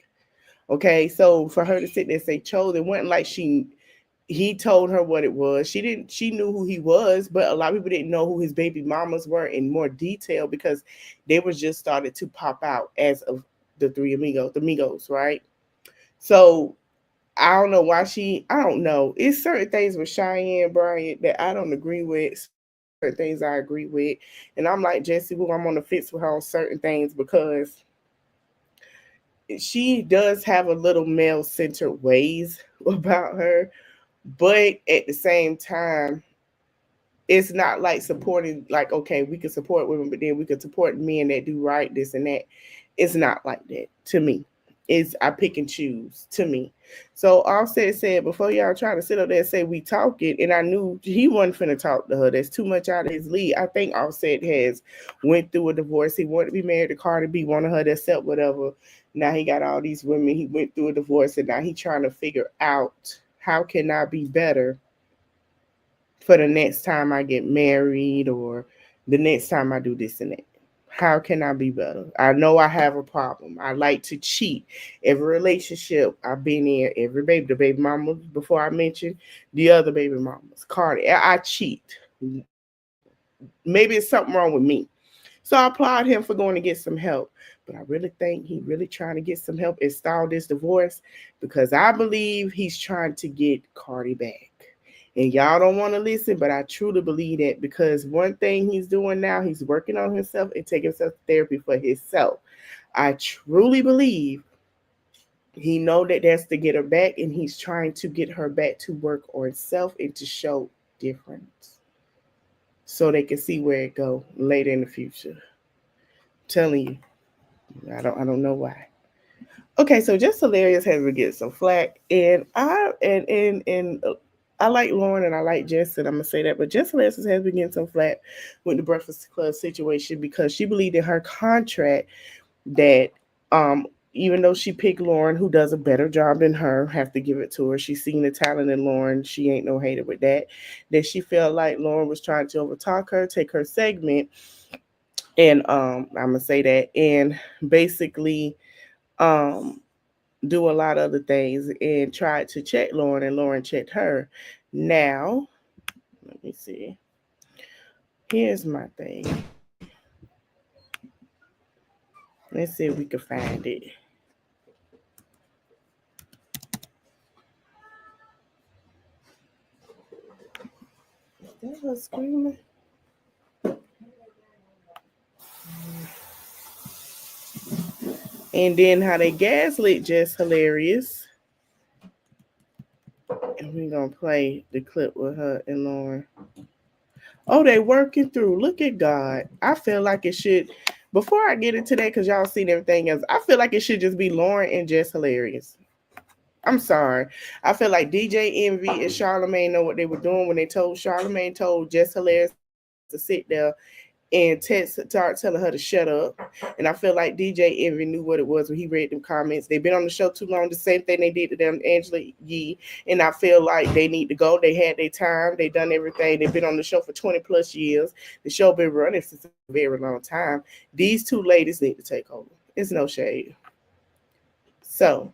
Okay, so for her to sit there and say chose, it wasn't like he told her what it was. She knew who he was, but a lot of people didn't know who his baby mamas were in more detail because they were just started to pop out as of the Migos, right? So I don't know why I don't know. It's certain things with Cheyenne Bryant that I don't agree with, certain things I agree with. And I'm like Jessie Woo, I'm on the fence with her on certain things because she does have a little male-centered ways about her, but at the same time, it's not like supporting, like, okay, we can support women, but then we can support men that do right, this and that. It's not like that to me. It's I pick and choose to me. So Offset said before y'all try to sit up there and say we talking, and I knew he wasn't finna talk to her. That's too much out of his league. I think Offset has went through a divorce. He wanted to be married to Cardi B, wanted her to accept whatever. Now he got all these women. He went through a divorce, and now he trying to figure out how can I be better for the next time I get married or the next time I do this and that. How can I be better? I know I have a problem. I like to cheat. Every relationship I've been in, the baby mama, before I mentioned the other baby mamas, Cardi, I cheat. Maybe it's something wrong with me. So I applaud him for going to get some help. But I really think he really trying to get some help and stall this divorce because I believe he's trying to get Cardi back. And y'all don't want to listen, but I truly believe that because one thing he's doing now, he's working on himself and taking himself to therapy for himself. I truly believe he know that that's to get her back, and he's trying to get her back to work on himself and to show difference so they can see where it go later in the future. I'm telling you, I don't know why. Okay, so Just Hilarious has been getting some flack, and I like Lauren and I like Jess, and I'm gonna say that, but Just Hilarious has been getting some flack with the Breakfast Club situation because she believed in her contract that even though she picked Lauren, who does a better job than her, have to give it to her. She's seen the talent in Lauren. She ain't no hater with that. That she felt like Lauren was trying to overtalk her, take her segment, and I'm gonna say that, and basically do a lot of other things and tried to check Lauren, and Lauren checked her. Now, let me see. Here's my thing. Let's see if we can find it. That was screaming. And then how they gaslit Just Hilarious. And we're going to play the clip with her and Lauren. Oh, they working through. Look at God. I feel like it should, before I get into that, because y'all seen everything else, I feel like it should just be Lauren and Just Hilarious. I'm sorry. I feel like DJ Envy and Charlamagne know what they were doing when they told Charlamagne told Just Hilarious to sit there and start telling her to shut up. And I feel like DJ Envy knew what it was when he read them comments. They've been on the show too long. The same thing they did to them, Angela Yee. And I feel like they need to go. They had their time. They done everything. They've been on the show for 20 plus years. The show been running since a very long time. These two ladies need to take over. It's no shade. So,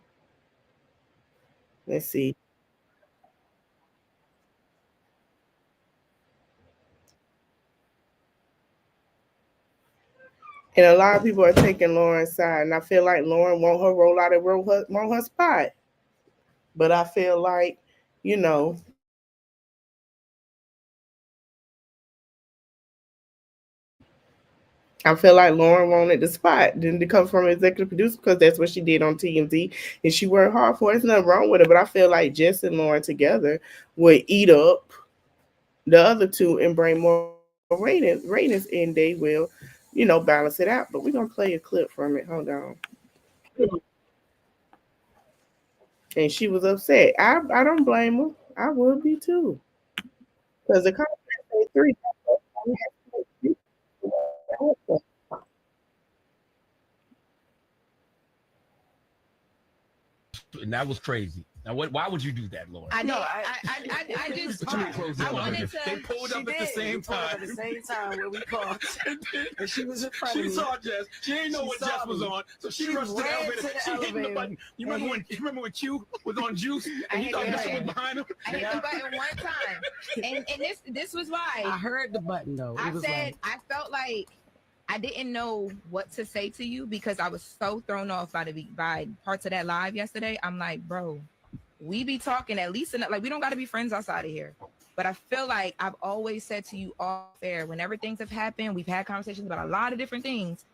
let's see. And a lot of people are taking Lauren's side, and I feel like Lauren want her roll out and want her spot. But I feel like, you know, I feel like Lauren wanted the spot, didn't come from executive producer because that's what she did on TMZ, and she worked hard for it. There's nothing wrong with it, but I feel like Jess and Lauren together would eat up the other two and bring more ratings, and they will, balance it out. But we're gonna play a clip from it. Hold on. And she was upset. I don't blame her. I would be too. Because the contract say 3. And that was crazy. Now, why would you do that, Lauren? I just I wanted to. They pulled up at the same time. At the same time when we called, and she was in front of She me. saw Jess. She didn't know what Jess was on, so she rushed to the elevator. She hit the button. You remember when Q was on Juice and he thought Jess was behind him? I hit the button one time, and this was why I heard the button though. I said I felt like I didn't know what to say to you because I was so thrown off by parts of that live yesterday. I'm like, bro, we be talking at least enough. Like, we don't got to be friends outside of here. But I feel like I've always said to you off air, whenever things have happened, we've had conversations about a lot of different things.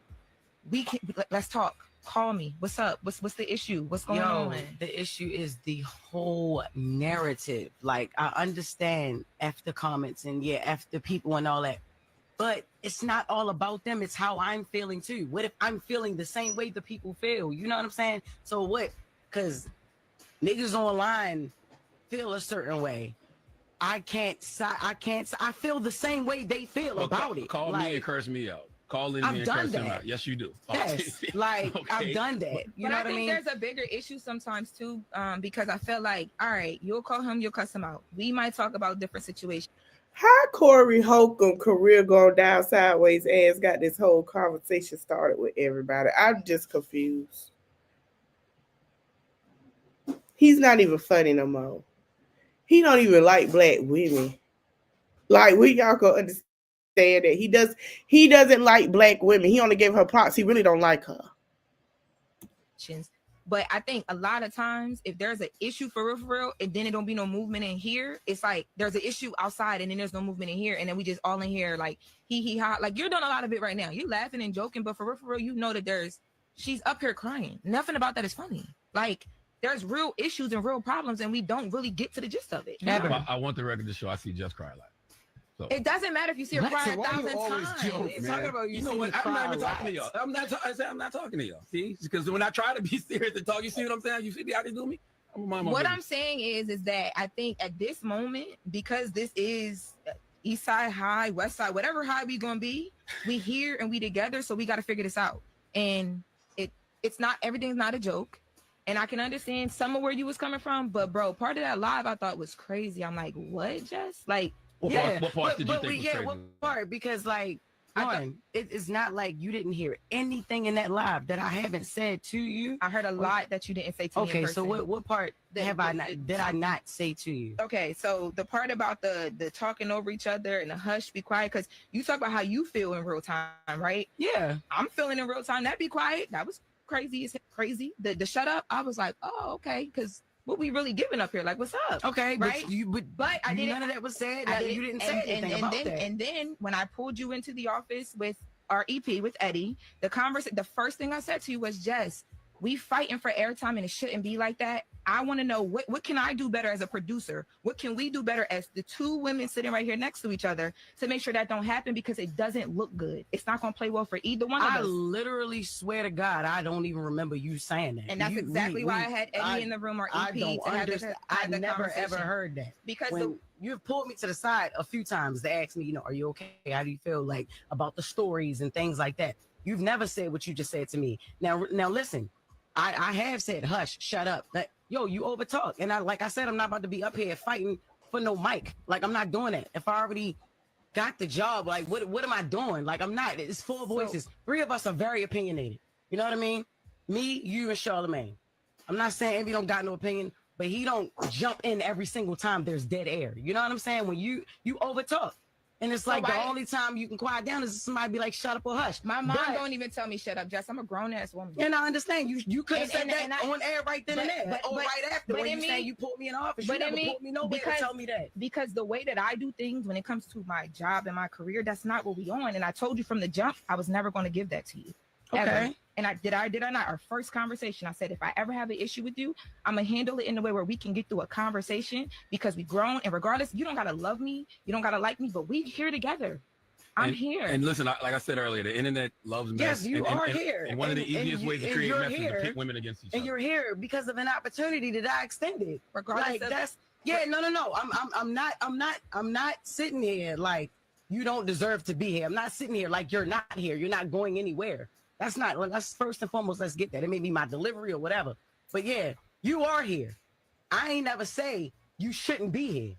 Let's talk. Call me. What's up? What's the issue? What's going on? The issue is the whole narrative. Like, I understand F the comments and F the people and all that. But it's not all about them. It's how I'm feeling too. What if I'm feeling the same way the people feel? You know what I'm saying? So what? Because niggas online feel a certain way. I feel the same way they feel about it. Call me and curse me out. Call me and curse them out. Yes, you do. Yes, like okay. I've done that. You know what I mean? There's a bigger issue sometimes too, because I feel like, all right, you'll call him, you'll cuss him out. We might talk about different situations. How Corey Holcomb career going down sideways ass got this whole conversation started with everybody. I'm just confused. He's not even funny no more. He don't even like black women. Like, we y'all gonna understand that he doesn't like black women. He only gave her props. He really don't like her. But I think a lot of times, if there's an issue for real, and then it don't be no movement in here, it's like there's an issue outside and then there's no movement in here, and then we just all in here like he ha. Like, you're doing a lot of it right now. You laughing and joking, but for real, you know that she's up here crying. Nothing about that is funny. Like, there's real issues and real problems, and we don't really get to the gist of it. I want the record to show I see Jess cry a lot. So. It doesn't matter if you see her cry 1,000 times. Talking about you know what? I'm not even talking to y'all. I'm not talking to y'all. See, because when I try to be serious and talk, you see what I'm saying? You see how they do me? What I'm saying is that I think at this moment, because this is East Side High, West Side, whatever high we gonna be, we here and we together, so we got to figure this out. And it's not, everything's not a joke. And I can understand some of where you was coming from, but bro, part of that live I thought was crazy. I'm like, what, Jess? Like. What part did you think was crazy? What part? Because like, it's not like you didn't hear anything in that live that I haven't said to you. I heard a lot that you didn't say to me. Okay, so what part did I not say to you? Okay, so the part about the talking over each other and the hush, be quiet, because you talk about how you feel in real time, right? Yeah, I'm feeling in real time. That be quiet. That was crazy. The shut up. I was like, oh, okay, because. What we really giving up here? Like, what's up? Okay, right? But I didn't. None of that was said. You didn't say anything about that. And then when I pulled you into the office with our EP with Eddie, the first thing I said to you was, Jess, we fighting for airtime and it shouldn't be like that. I want to know what can I do better as a producer? What can we do better as the two women sitting right here next to each other to make sure that don't happen, because it doesn't look good. It's not going to play well for either one of us. I literally swear to God, I don't even remember you saying that. And that's exactly why I had Eddie in the room, or EP, I never ever heard that. Because you've pulled me to the side a few times to ask me, are you okay? How do you feel like about the stories and things like that? You've never said what you just said to me. Now listen, I have said, hush, shut up. Like, yo, you overtalk. And like I said, I'm not about to be up here fighting for no mic. Like, I'm not doing that. If I already got the job, like, what am I doing? Like, I'm not. It's four voices. Three of us are very opinionated. You know what I mean? Me, you, and Charlemagne. I'm not saying Envy don't got no opinion, but he don't jump in every single time there's dead air. You know what I'm saying? When you overtalk. And it's like the only time you can quiet down is somebody be like, shut up or hush. My mom don't even tell me shut up, Jess. I'm a grown-ass woman. And I understand. You could have said that on air right then and there. But right after, when you say you pulled me in the office, you never pulled me nowhere to tell me that. Because the way that I do things when it comes to my job and my career, that's not what we on. And I told you from the jump, I was never going to give that to you. Okay. Ever. And I did I not? Our first conversation, I said, if I ever have an issue with you, I'm going to handle it in a way where we can get through a conversation, because we've grown. And regardless, you don't got to love me. You don't got to like me, but we here together. I'm here. And listen, like I said earlier, the internet loves mess. Yes, you are here. And one of the easiest ways to create mess is to pit women against each other. And you're here because of an opportunity that I extended. Regardless I'm not sitting here like you don't deserve to be here. I'm not sitting here like you're not here. You're not going anywhere. That's first and foremost, let's get that. It may be my delivery or whatever. But yeah, you are here. I ain't never say you shouldn't be here.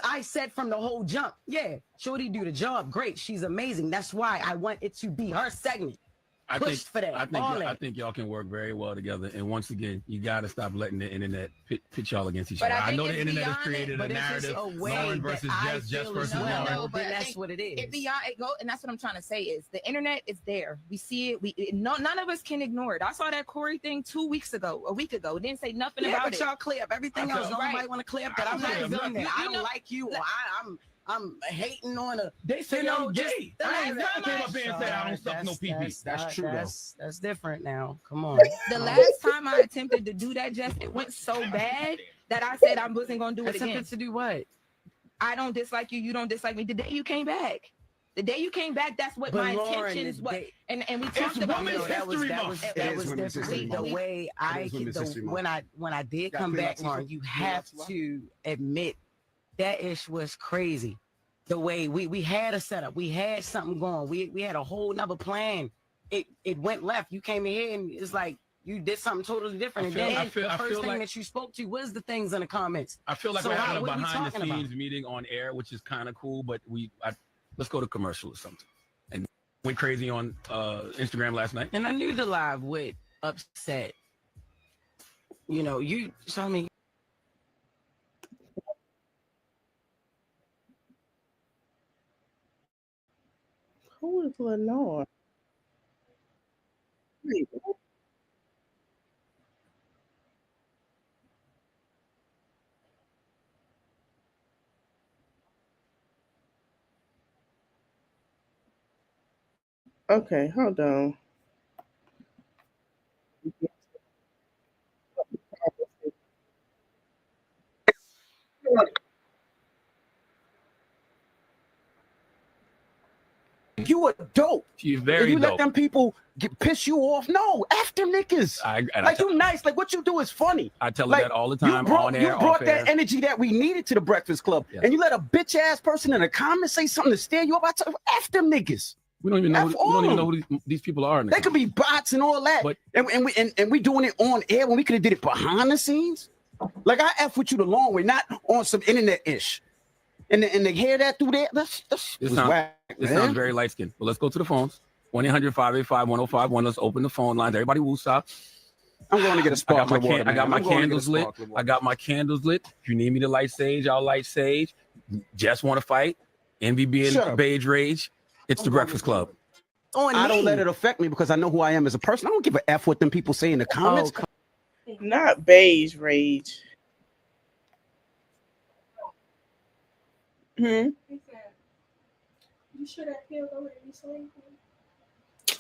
I said from the whole jump, yeah, Shorty do the job, great, she's amazing. That's why I want it to be her segment. I think y'all can work very well together. And once again, you got to stop letting the internet pit y'all against each other. I know the internet has created a narrative, Loren versus Jess versus Loren. No, but that's what it is. And that's what I'm trying to say is the internet is there. We see it. None of us can ignore it. I saw that Corey thing a week ago. Didn't say nothing about but it. y'all clear up everything else. Nobody want to clear up that I'm not doing that. I don't like you, or I'm hating on a. They say I'm gay. I ain't never came up here and said I don't suck no pee-pee. That's true, though. That's different now. Come on. The last time I attempted to do that, Jess, it went so bad that I said I wasn't going to do it again. Attempted to do what? I don't dislike you. You don't dislike me. The day you came back. That's what my intentions was. And we talked about it. That was different. The way when I did come back, Lauren, you have to admit that ish was crazy. The way we had a setup, we had something going, we had a whole nother plan. It went left. You came in here and it's like you did something totally different. The first thing that you spoke to was the things in the comments. I feel like we're having a behind the scenes meeting on air, which is kind of cool. But let's go to commercial or something. And went crazy on Instagram last night. And I knew the live would upset. You saw me. Who is Lenore? Okay, hold on. You a dope. She's very you dope. let them people piss you off. No, after niggas. You nice. Like what you do is funny. I tell her that all the time. You brought that energy that we needed to the Breakfast Club, and you let a bitch ass person in the comments say something to stand you up. I tell you, F them niggas. We don't even know who these people are. They could be bots and all that. But and we doing it on air when we could have did it behind the scenes. Like I F with you the long way, not on some internet ish. And they hear that through there. This sounds very light skinned. But let's go to the phones. 1-800-585-1051. Let's open the phone lines. Everybody will stop. I'm going to get a sparkler water. I got my candles lit. I got my candles lit. If you need me to light sage, I'll light sage. Just want to fight. Envy being beige rage. It's the Breakfast Club. I don't let it affect me because I know who I am as a person. I don't give a F what them people say in the comments. Not beige rage. You should have killed already,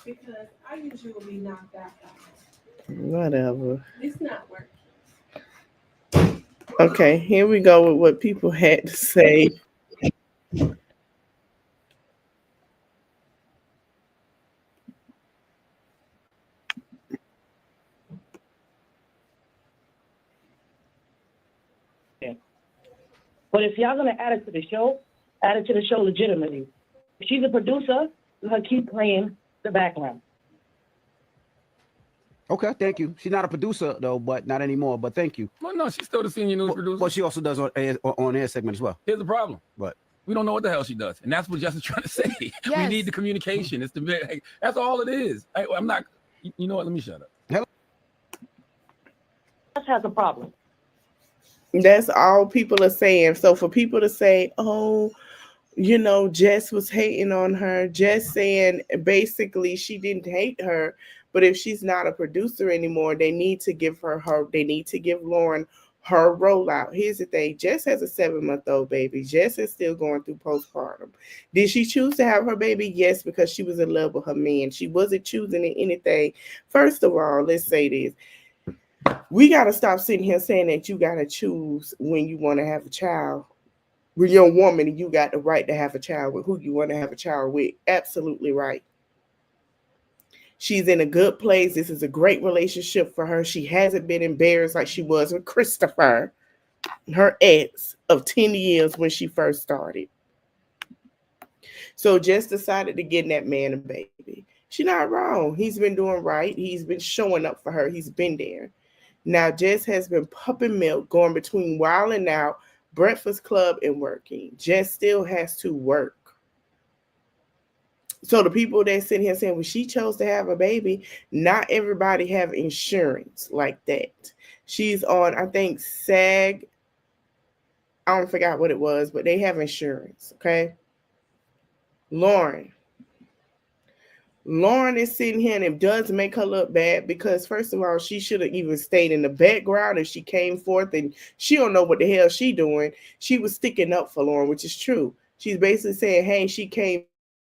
because I usually will be knocked out. Whatever. It's not working. Okay, here we go with what people had to say. But if y'all gonna add it to the show legitimately. If she's a producer, let her keep playing the background. Okay, thank you. She's not a producer though, but not anymore. But thank you. Well, no, she's still the senior news producer. But she also does on air segment as well. Here's the problem. What? We don't know what the hell she does, and that's what Jess is trying to say. Yes. We need the communication. It's that's all it is. I'm not. You know what? Let me shut up. Jess has a problem. That's all people are saying. So for people to say, oh, Jess was hating on her, Jess saying basically she didn't hate her, but if she's not a producer anymore, they need to give they need to give Loren her rollout. Here's the thing. Jess has a 7-month-old baby. Jess is still going through postpartum. Did she choose to have her baby? Yes, because she was in love with her man. She wasn't choosing anything. First of all, let's say this. We got to stop sitting here saying that you got to choose when you want to have a child. When you're a woman, you got the right to have a child with who you want to have a child with. Absolutely right. She's in a good place. This is a great relationship for her. She hasn't been embarrassed like she was with Christopher, her ex of 10 years when she first started. So just decided to get that man a baby. She's not wrong. He's been doing right. He's been showing up for her. He's been there. Now, Jess has been pumping milk, going between Wilding Out, Breakfast Club, and working. Jess still has to work. So the people that sit here saying, well, she chose to have a baby, not everybody have insurance like that. She's on, I think, SAG. I don't forget what it was, but they have insurance, okay? Loren is sitting here, and it does make her look bad because, first of all, she should have even stayed in the background if she came forth, and she don't know what the hell she doing. She was sticking up for Loren, which is true. She's basically saying, hey, she came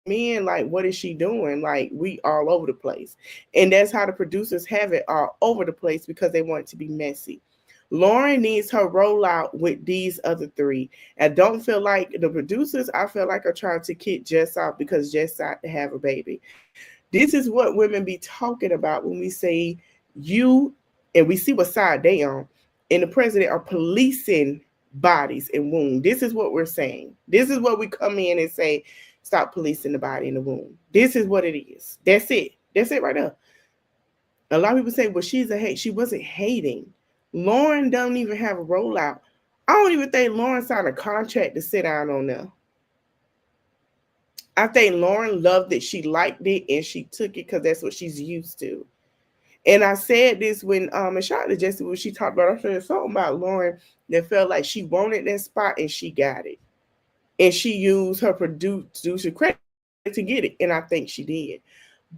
in, like, what is she doing? Like, we all over the place. And that's how the producers have it all over the place because they want it to be messy. Loren needs her rollout with these other three. I don't feel like the producers, I feel like, are trying to kick Jess out because Jess out to have a baby. This is what women be talking about when we say you, and we see what side they on, and the president are policing bodies and wounds. This is what we're saying. This is what we come in and say, stop policing the body and the womb. This is what it is. That's it. That's it right there. A lot of people say, well, she's a hate. She wasn't hating. Loren don't even have a rollout. I don't even think Loren signed a contract to sit down on there. I think Loren loved it. She liked it and she took it because that's what she's used to. And I said this when and shout out to Jessie when she talked about, I said something about Loren that felt like she wanted that spot and she got it. And she used her producer credit to get it. And I think she did.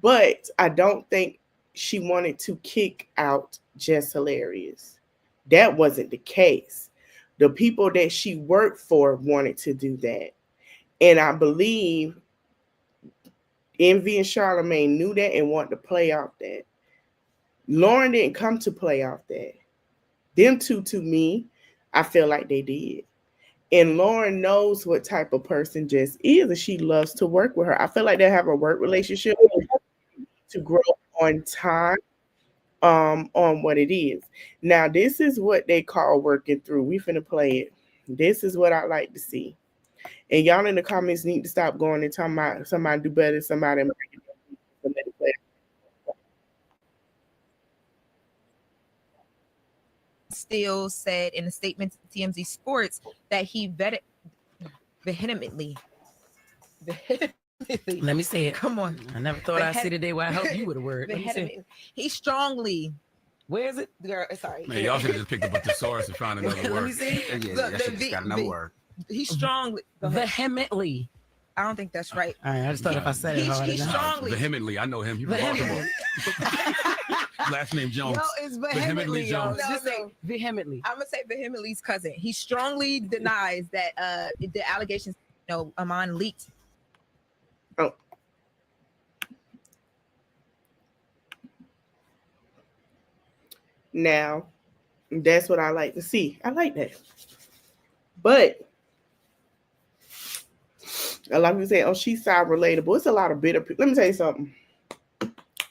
But I don't think she wanted to kick out Jess Hilarious. That wasn't the case. The people that she worked for wanted to do that. And I believe Envy and Charlamagne knew that and wanted to play off that. Loren didn't come to play off that. Them two, to me, I feel like they did. And Loren knows what type of person Jess is, and she loves to work with her. I feel like they have a work relationship to grow on time on what it is. Now, this is what they call working through. We finna play it. This is what I like to see. And y'all in the comments need to stop going and talking about somebody do better, somebody play. Still said in a statement to TMZ Sports that he vetted vehemently. Let me say it. Come on. I never thought I'd see the day where I help you with a word. Let me say it. He strongly. Where is it? Girl, sorry. Man, y'all should have just picked up a thesaurus and found another word. Let me see. Yeah, just got another word. He strongly. Vehemently. I don't think that's right. All right, I just thought if I said it hard he strongly. Vehemently. I know him. He from Baltimore. Last name Jones. No, it's vehemently Jones. No, just say vehemently. I'm gonna say vehemently's cousin. He strongly denies that the allegations, Amon leaked. Oh. Now, that's what I like to see. I like that. But a lot of people say, oh, she's side relatable. It's a lot of bitter people. Let me tell you something.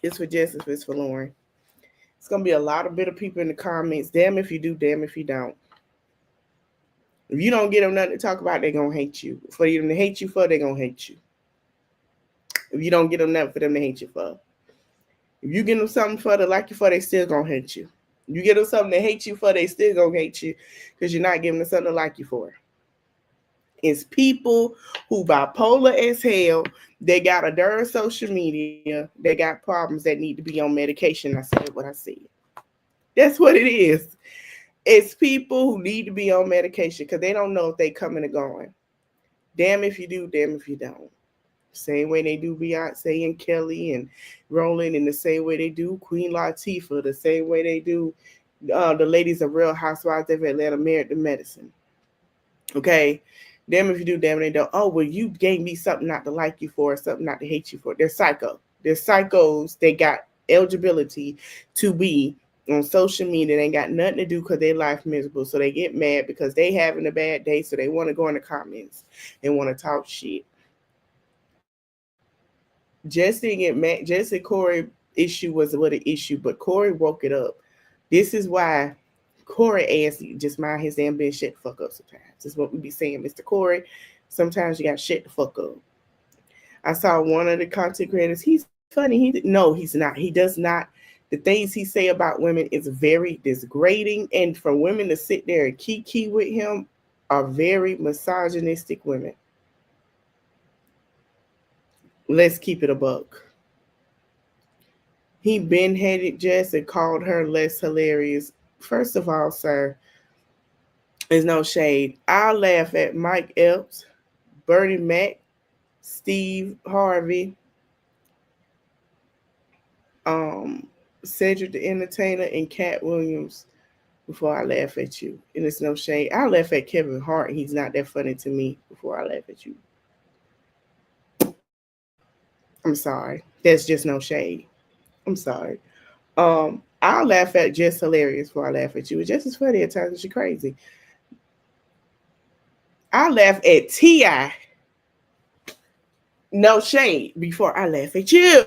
It's for Jess, it's for Loren. It's going to be a lot of bitter people in the comments. Damn if you do, damn if you don't. If you don't get them nothing to talk about, they're going to hate you. For them to hate you for, they're going to hate you. If you don't get them nothing for them to hate you for. If you get them something for to like you for, they still going to hate you. You get them something to hate you for, they still going to hate you because you're not giving them something to like you for. It's people who bipolar as hell. They got a darn social media. They got problems that need to be on medication. I said what I said. That's what it is. It's people who need to be on medication because they don't know if they coming or going. Damn if you do, damn if you don't. Same way they do Beyonce and Kelly and Roland, in the same way they do Queen Latifah, the same way they do the ladies of Real Housewives of Atlanta Married to Medicine. Okay? Damn if you do, damn if they don't. Oh, well, you gave me something not to like you for, something not to hate you for. They're psycho. They're psychos. They got eligibility to be on social media. They ain't got nothing to do because their life miserable. So they get mad because they having a bad day. So they want to go in the comments and want to talk shit. Jess didn't get mad. Jess and Corey issue was what an issue, but Corey woke it up. This is why Corey asked you just mind his damn bitch shut the fuck up sometimes. That's what we be saying, Mr. Corey. Sometimes you got shut the fuck up. I saw one of the content creators. He's funny. No, he's not. He does not The things he say about women is very degrading, and for women to sit there and kiki with him are very misogynistic women. Let's keep it a buck. He been-headed Jess and called her less hilarious. First of all, sir, there's no shade. I'll laugh at Mike Epps, Bernie Mac, Steve Harvey, Cedric the Entertainer, and Cat Williams before I laugh at you. And it's no shade. I'll laugh at Kevin Hart. He's not that funny to me before I laugh at you. I'm sorry. There's just no shade. I'm sorry. I'll laugh at Jess hilarious before I laugh at you. It's just as funny at times as you're crazy. I'll laugh at T.I. No shade before I laugh at you.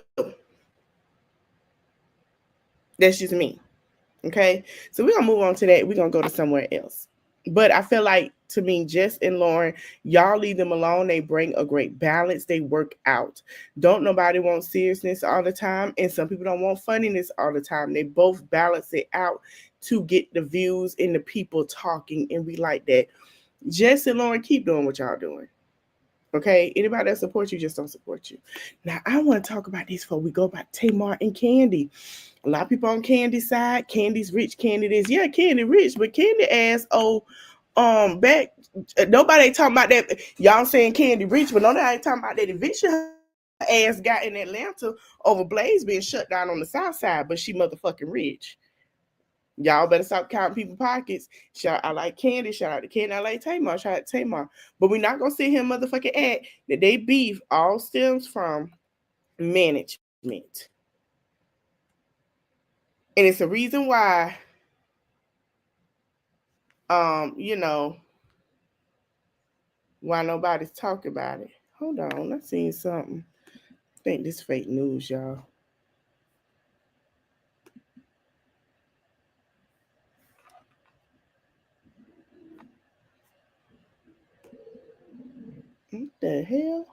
That's just me. Okay, so we're gonna move on to that. We're gonna go to somewhere else. But I feel like, to me, Jess and Loren, y'all leave them alone. They bring a great balance. They work out. Don't nobody want seriousness all the time, and some people don't want funniness all the time. They both balance it out to get the views and the people talking, and we like that. Jess and Loren, keep doing what y'all doing. Okay, anybody that supports you just don't support you. Now, I want to talk about this before we go about Tamar and Kandi. A lot of people on Kandi's side. Kandi's rich. Kandi this. Yeah, Kandi rich, but Kandi ass, back. Nobody ain't talking about that. Y'all saying Kandi rich, but nobody ain't talking about that eviction her ass got in Atlanta over Blaze being shut down on the south side, but she motherfucking rich. Y'all better stop counting people's pockets. I like Kandi. Shout out to Kandi. I like Tamar. Shout out to Tamar. But we're not going to sit here motherfucking act that they beef all stems from management. And it's a reason why, why nobody's talking about it. Hold on. I seen something. I think this fake news, y'all. What the hell?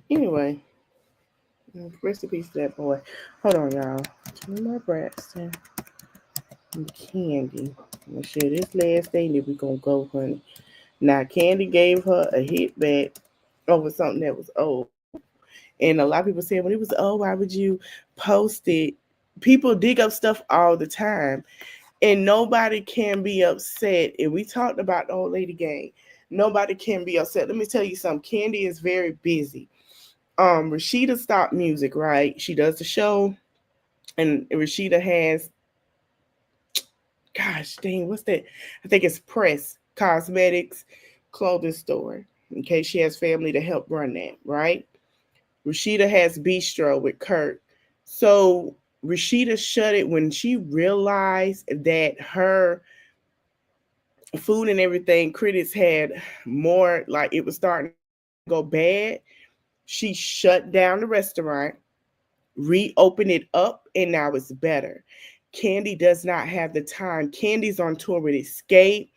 Anyway, rest in peace to that boy. Hold on, y'all. Tamar Braxton and Kandi. I'm gonna share this last thing that we're gonna go, honey. Now, Kandi gave her a hit back over something that was old. And a lot of people said, when it was old, why would you post it? People dig up stuff all the time. And nobody can be upset. And we talked about the old lady gang. Nobody can be upset. Let me tell you something. Kandi is very busy. Rashida stopped music, right? She does the show. And Rashida has, gosh dang, what's that? I think it's Press Cosmetics clothing store. Okay, she has family to help run that, right? Rashida has Bistro with Kurt. So Rashida shut it when she realized that her food and everything, critics had more, like it was starting to go bad. She shut down the restaurant, reopened it up, and now it's better. Kandi does not have the time. Kandi's on tour with Escape.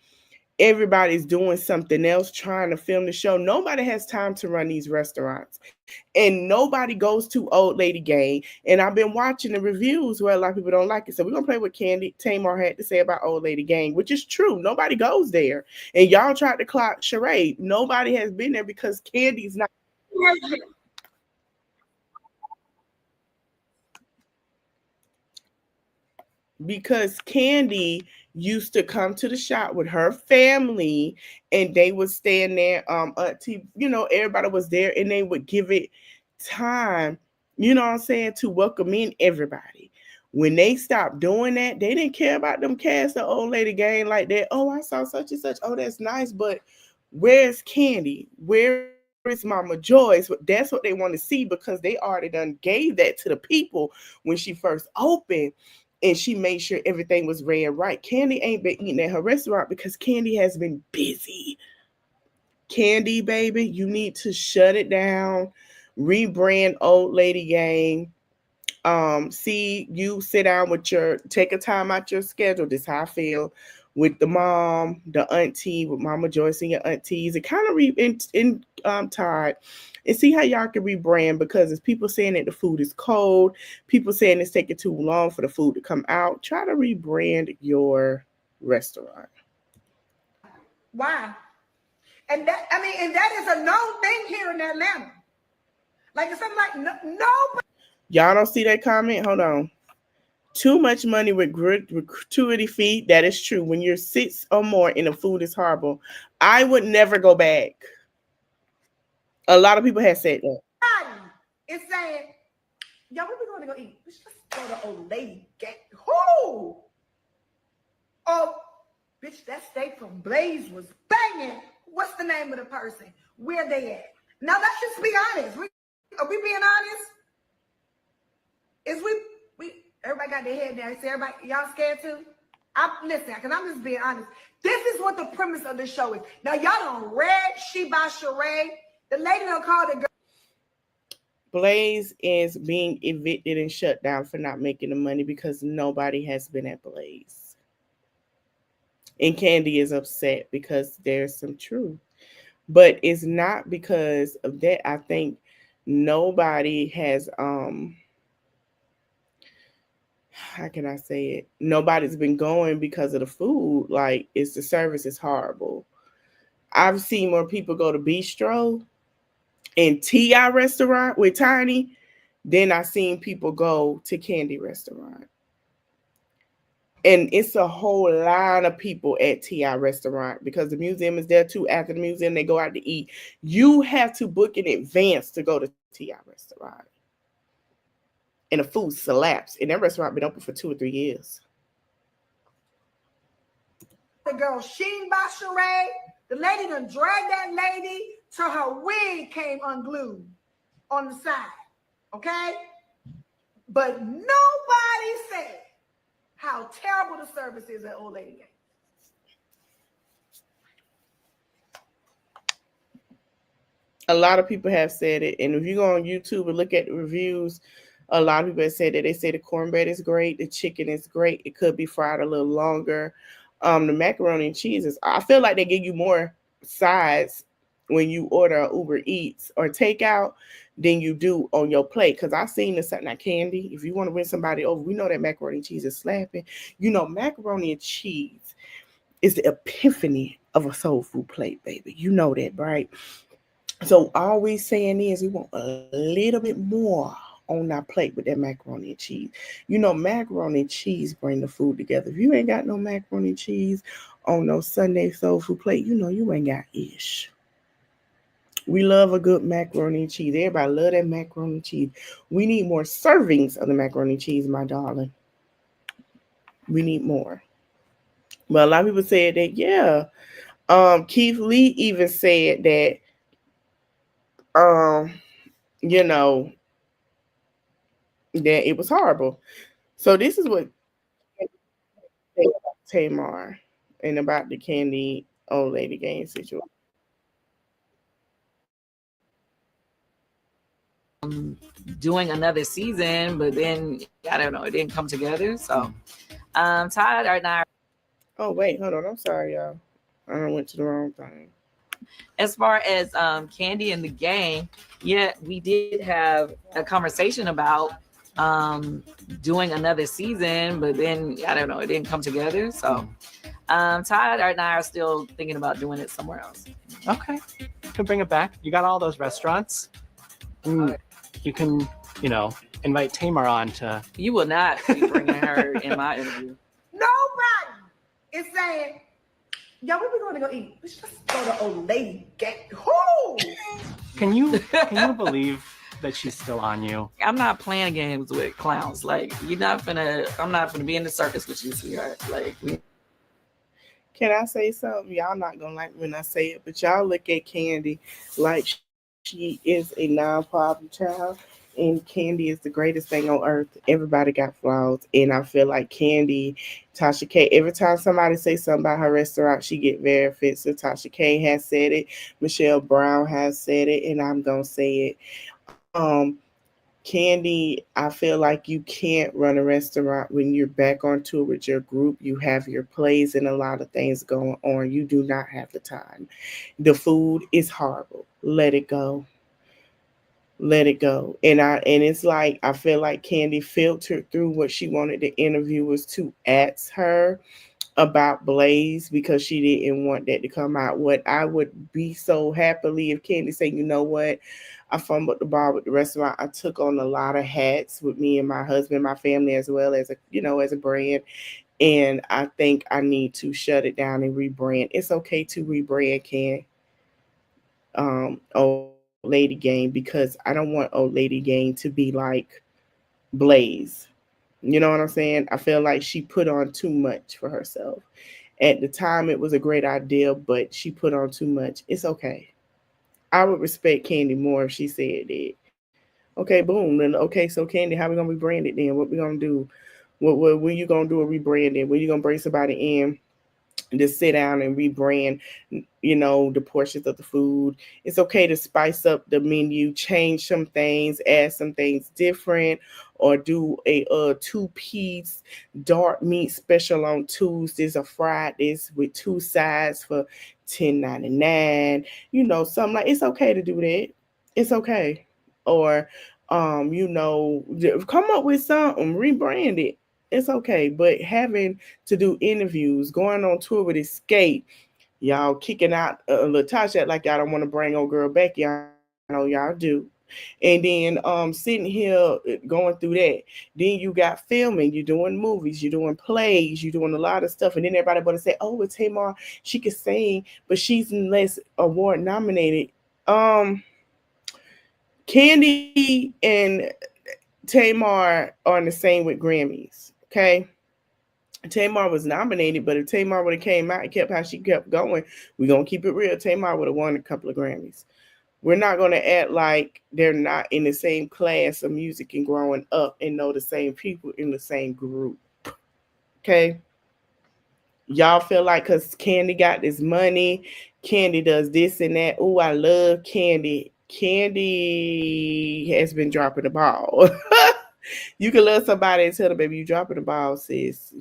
Everybody's doing something else, trying to film the show. Nobody has time to run these restaurants. And nobody goes to Old Lady Gang. And I've been watching the reviews where a lot of people don't like it. So we're going to play what Tamar had to say about Old Lady Gang, which is true. Nobody goes there. And y'all tried to clock Sheree. Nobody has been there because Kandi's not. Because Kandi used to come to the shop with her family and they would stand there, auntie, everybody was there and they would give it time, to welcome in everybody. When they stopped doing that, they didn't care about them cast the Old Lady Gang like that. Oh, I saw such and such. Oh, that's nice. But where's Kandi? Where is Mama Joyce? That's what they want to see because they already done gave that to the people when she first opened. And she made sure everything was ran right. Kandi ain't been eating at her restaurant because Kandi has been busy. Kandi, baby, you need to shut it down, rebrand Old Lady Gang, see you sit down with take a time out your schedule. This is how I feel with the mom, the auntie, with Mama Joyce and your aunties, and kind of Todd, and see how y'all can rebrand, because it's people saying that the food is cold, people saying it's taking too long for the food to come out. Try to rebrand your restaurant. Why? And that, I mean, and that is a known thing here in Atlanta. Like, it's something like nobody. Y'all don't see that comment? Hold on. Too much money with gratuity fee. That is true. When you're 6 or more and the food is horrible, I would never go back. A lot of people have said that. It's saying, y'all, where we going to go eat? Let's just go to Old Lady Gang. Who? Oh, bitch, that steak from Blaze was banging. What's the name of the person? Where they at? Now, let's just be honest. Are we being honest? Is we everybody got their head down? See, everybody, y'all scared too? Listen, because I'm just being honest. This is what the premise of the show is. Now, y'all done read She by Sheree. The lady done called the girl. Blaze is being evicted and shut down for not making the money because nobody has been at Blaze. And Candy is upset because there's some truth. But it's not because of that. I think nobody has how can I say it? Nobody's been going because of the food. Like, it's the service is horrible. I've seen more people go to Bistro and T.I. restaurant with Tiny than I've seen people go to Candy restaurant. And it's a whole line of people at T.I. restaurant because the museum is there too. After the museum, they go out to eat. You have to book in advance to go to T.I. restaurant. And the food slaps. And that restaurant been open for 2 or 3 years. The girl Sheen by Sheree. The lady done dragged that lady till her wig came unglued on the side. Okay? But nobody said how terrible the service is at Old Lady Gang. A lot of people have said it. And if you go on YouTube and look at the reviews, a lot of people have said that. They say the cornbread is great. The chicken is great. It could be fried a little longer. The macaroni and cheese is, I feel like they give you more sides when you order Uber Eats or takeout than you do on your plate. Because I've seen this at Candy. If you want to win somebody over, we know that macaroni and cheese is slapping. You know, macaroni and cheese is the epiphany of a soul food plate, baby. You know that, right? So all we're saying is we want a little bit more on our plate with that macaroni and cheese. You know, macaroni and cheese bring the food together. If you ain't got no macaroni and cheese on no Sunday soul food plate, you know you ain't got ish. We love a good macaroni and cheese. Everybody love that macaroni and cheese. We need more servings of the macaroni and cheese, my darling. We need more. But a lot of people said that, yeah. Keith Lee even said that, you know, that it was horrible. So this is what Tamar and about the Candy Old Lady Gang situation. Doing another season, but then I don't know, it didn't come together. So Todd and I. Oh wait, hold on. I'm sorry, y'all. I went to the wrong thing. As far as Candy and the gang, yeah, we did have a conversation about doing another season, but then I don't know, it didn't come together. So Todd and I are still thinking about doing it somewhere else. Okay, you can bring it back. You got all those restaurants. You can, you know, invite Tamar on to. You will not be bringing her in my interview. Nobody is saying, yo, where we going to go eat? Let's just go to Old Lady Gang. Who? Can you believe that she's still on you? I'm not playing games with clowns. Like, I'm not gonna be in the circus with you, sweetheart. Like, Can I say something? Y'all not gonna like when I say it, but y'all look at Candy like she is a non-problem child, and Candy is the greatest thing on earth. Everybody got flaws, and I feel like Candy, Tasha K, every time somebody say something about her restaurant, she get very offensive. Tasha K has said it, Michelle Brown has said it, and I'm gonna say it. Kandi, I feel like you can't run a restaurant when you're back on tour with your group. You have your plays and a lot of things going on. You do not have the time. The food is horrible. Let it go. Let it go. And it's like I feel like Kandi filtered through what she wanted the interviewers to ask her about Blaze because she didn't want that to come out. What I would be so happily if Kandi said, you know what, I fumbled the ball with the restaurant. I took on a lot of hats with me and my husband, my family, as well as as a brand. And I think I need to shut it down and rebrand. It's okay to rebrand, Old Lady Gang, because I don't want Old Lady Gang to be like Blaze. You know what I'm saying? I feel like she put on too much for herself. At the time, it was a great idea, but she put on too much. It's okay. I would respect Kandi more if she said that. Okay, boom. Then okay, so Kandi, how we gonna rebrand it then? What we gonna do? What when you gonna do a rebranding? When you gonna bring somebody in to sit down and rebrand, the portions of the food? It's okay to spice up the menu, change some things, add some things different, or do a 2-piece dark meat special on Tuesdays or Fridays with 2 sides for $10.99. Something like, it's okay to do that. It's okay. Or come up with something, rebrand it. It's okay. But having to do interviews, going on tour with Escape, y'all kicking out Latasha like y'all don't want to bring old girl back. Y'all know y'all do. And then sitting here going through that. Then you got filming, you're doing movies, you're doing plays, you're doing a lot of stuff. And then everybody want to say, oh, it's Tamar, she can sing, but she's less award nominated. Kandi and Tamar are the same with Grammys. Okay. Tamar was nominated, but if Tamar would have came out and kept how she kept going, we're going to keep it real. Tamar would have won a couple of Grammys. We're not going to act like they're not in the same class of music and growing up and know the same people in the same group. Okay? Y'all feel like because Kandi got this money, Kandi does this and that. Oh, I love Kandi. Kandi has been dropping the ball. You can love somebody and tell them, baby, you dropping the ball, sis.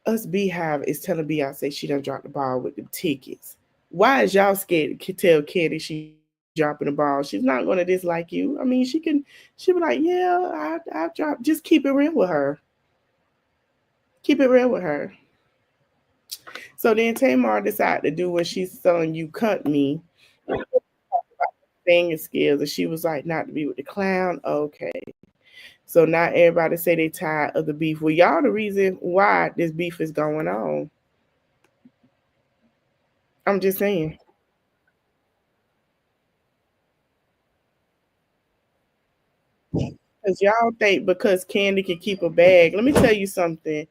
Us Beehive is telling Beyonce she done dropped the ball with the tickets. Why is y'all scared to tell Kandi she dropping the ball? She's not going to dislike you. I mean, she'll be like, yeah, I dropped. Just keep it real with her. Keep it real with her. So then Tamar decided to do what she's telling you, cut me. Singing skills. And she was like, not to be with the clown. Okay. So now everybody say they tired of the beef. Well, y'all the reason why this beef is going on. I'm just saying. Because y'all think because Kandi can keep a bag. Let me tell you something.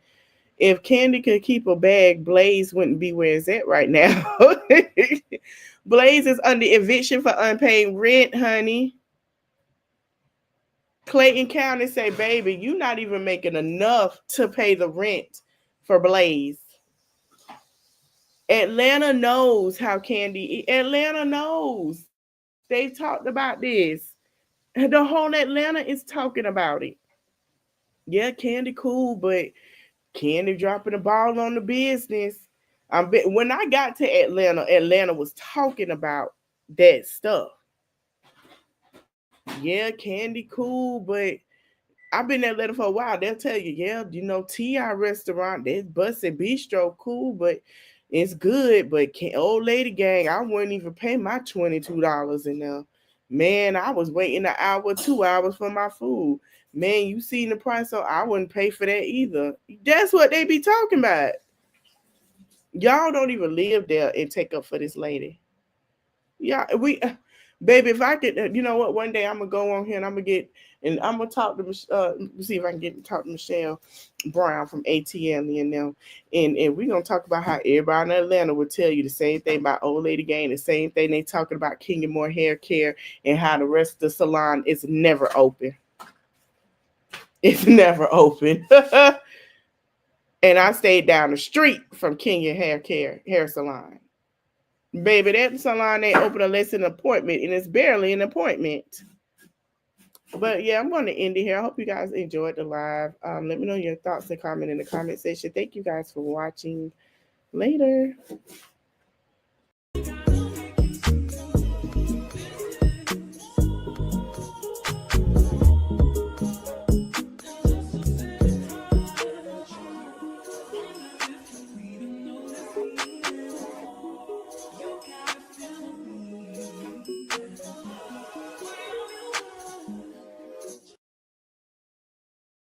If Kandi could keep a bag, Blaze wouldn't be where it's at right now. Blaze is under eviction for unpaid rent, honey. Clayton County say, baby, you're not even making enough to pay the rent for Blaze. Atlanta knows how Kandi. Atlanta knows. They've talked about this. The whole Atlanta is talking about it. Yeah, Kandi cool, but Kandi dropping the ball on the business. When I got to Atlanta was talking about that stuff. Yeah, Kandi cool, but I've been in Atlanta for a while. They'll tell you, yeah, T.I. restaurant, that's Bussin' Bistro, cool, but it's good. But Old Lady Gang, I wouldn't even pay my $22 in there. Man, I was waiting an hour, 2 hours for my food. Man, you seen the price, so I wouldn't pay for that either. That's what they be talking about. Y'all don't even live there and take up for this lady. Yeah, baby, if I could, you know what? One day I'm gonna go on here and I'm gonna talk to see if I can talk to Michelle Brown from ATL and them, and we're gonna talk about how everybody in Atlanta would tell you the same thing about Old Lady Gang, the same thing they talking about King Moore Hair Care, and how the rest of the salon is never open. It's never open. And I stayed down the street from Kenya Hair Salon. Baby, that salon ain't open unless an appointment, and it's barely an appointment. But yeah, I'm going to end it here. I hope you guys enjoyed the live. Let me know your thoughts and comment in the comment section. Thank you guys for watching. Later.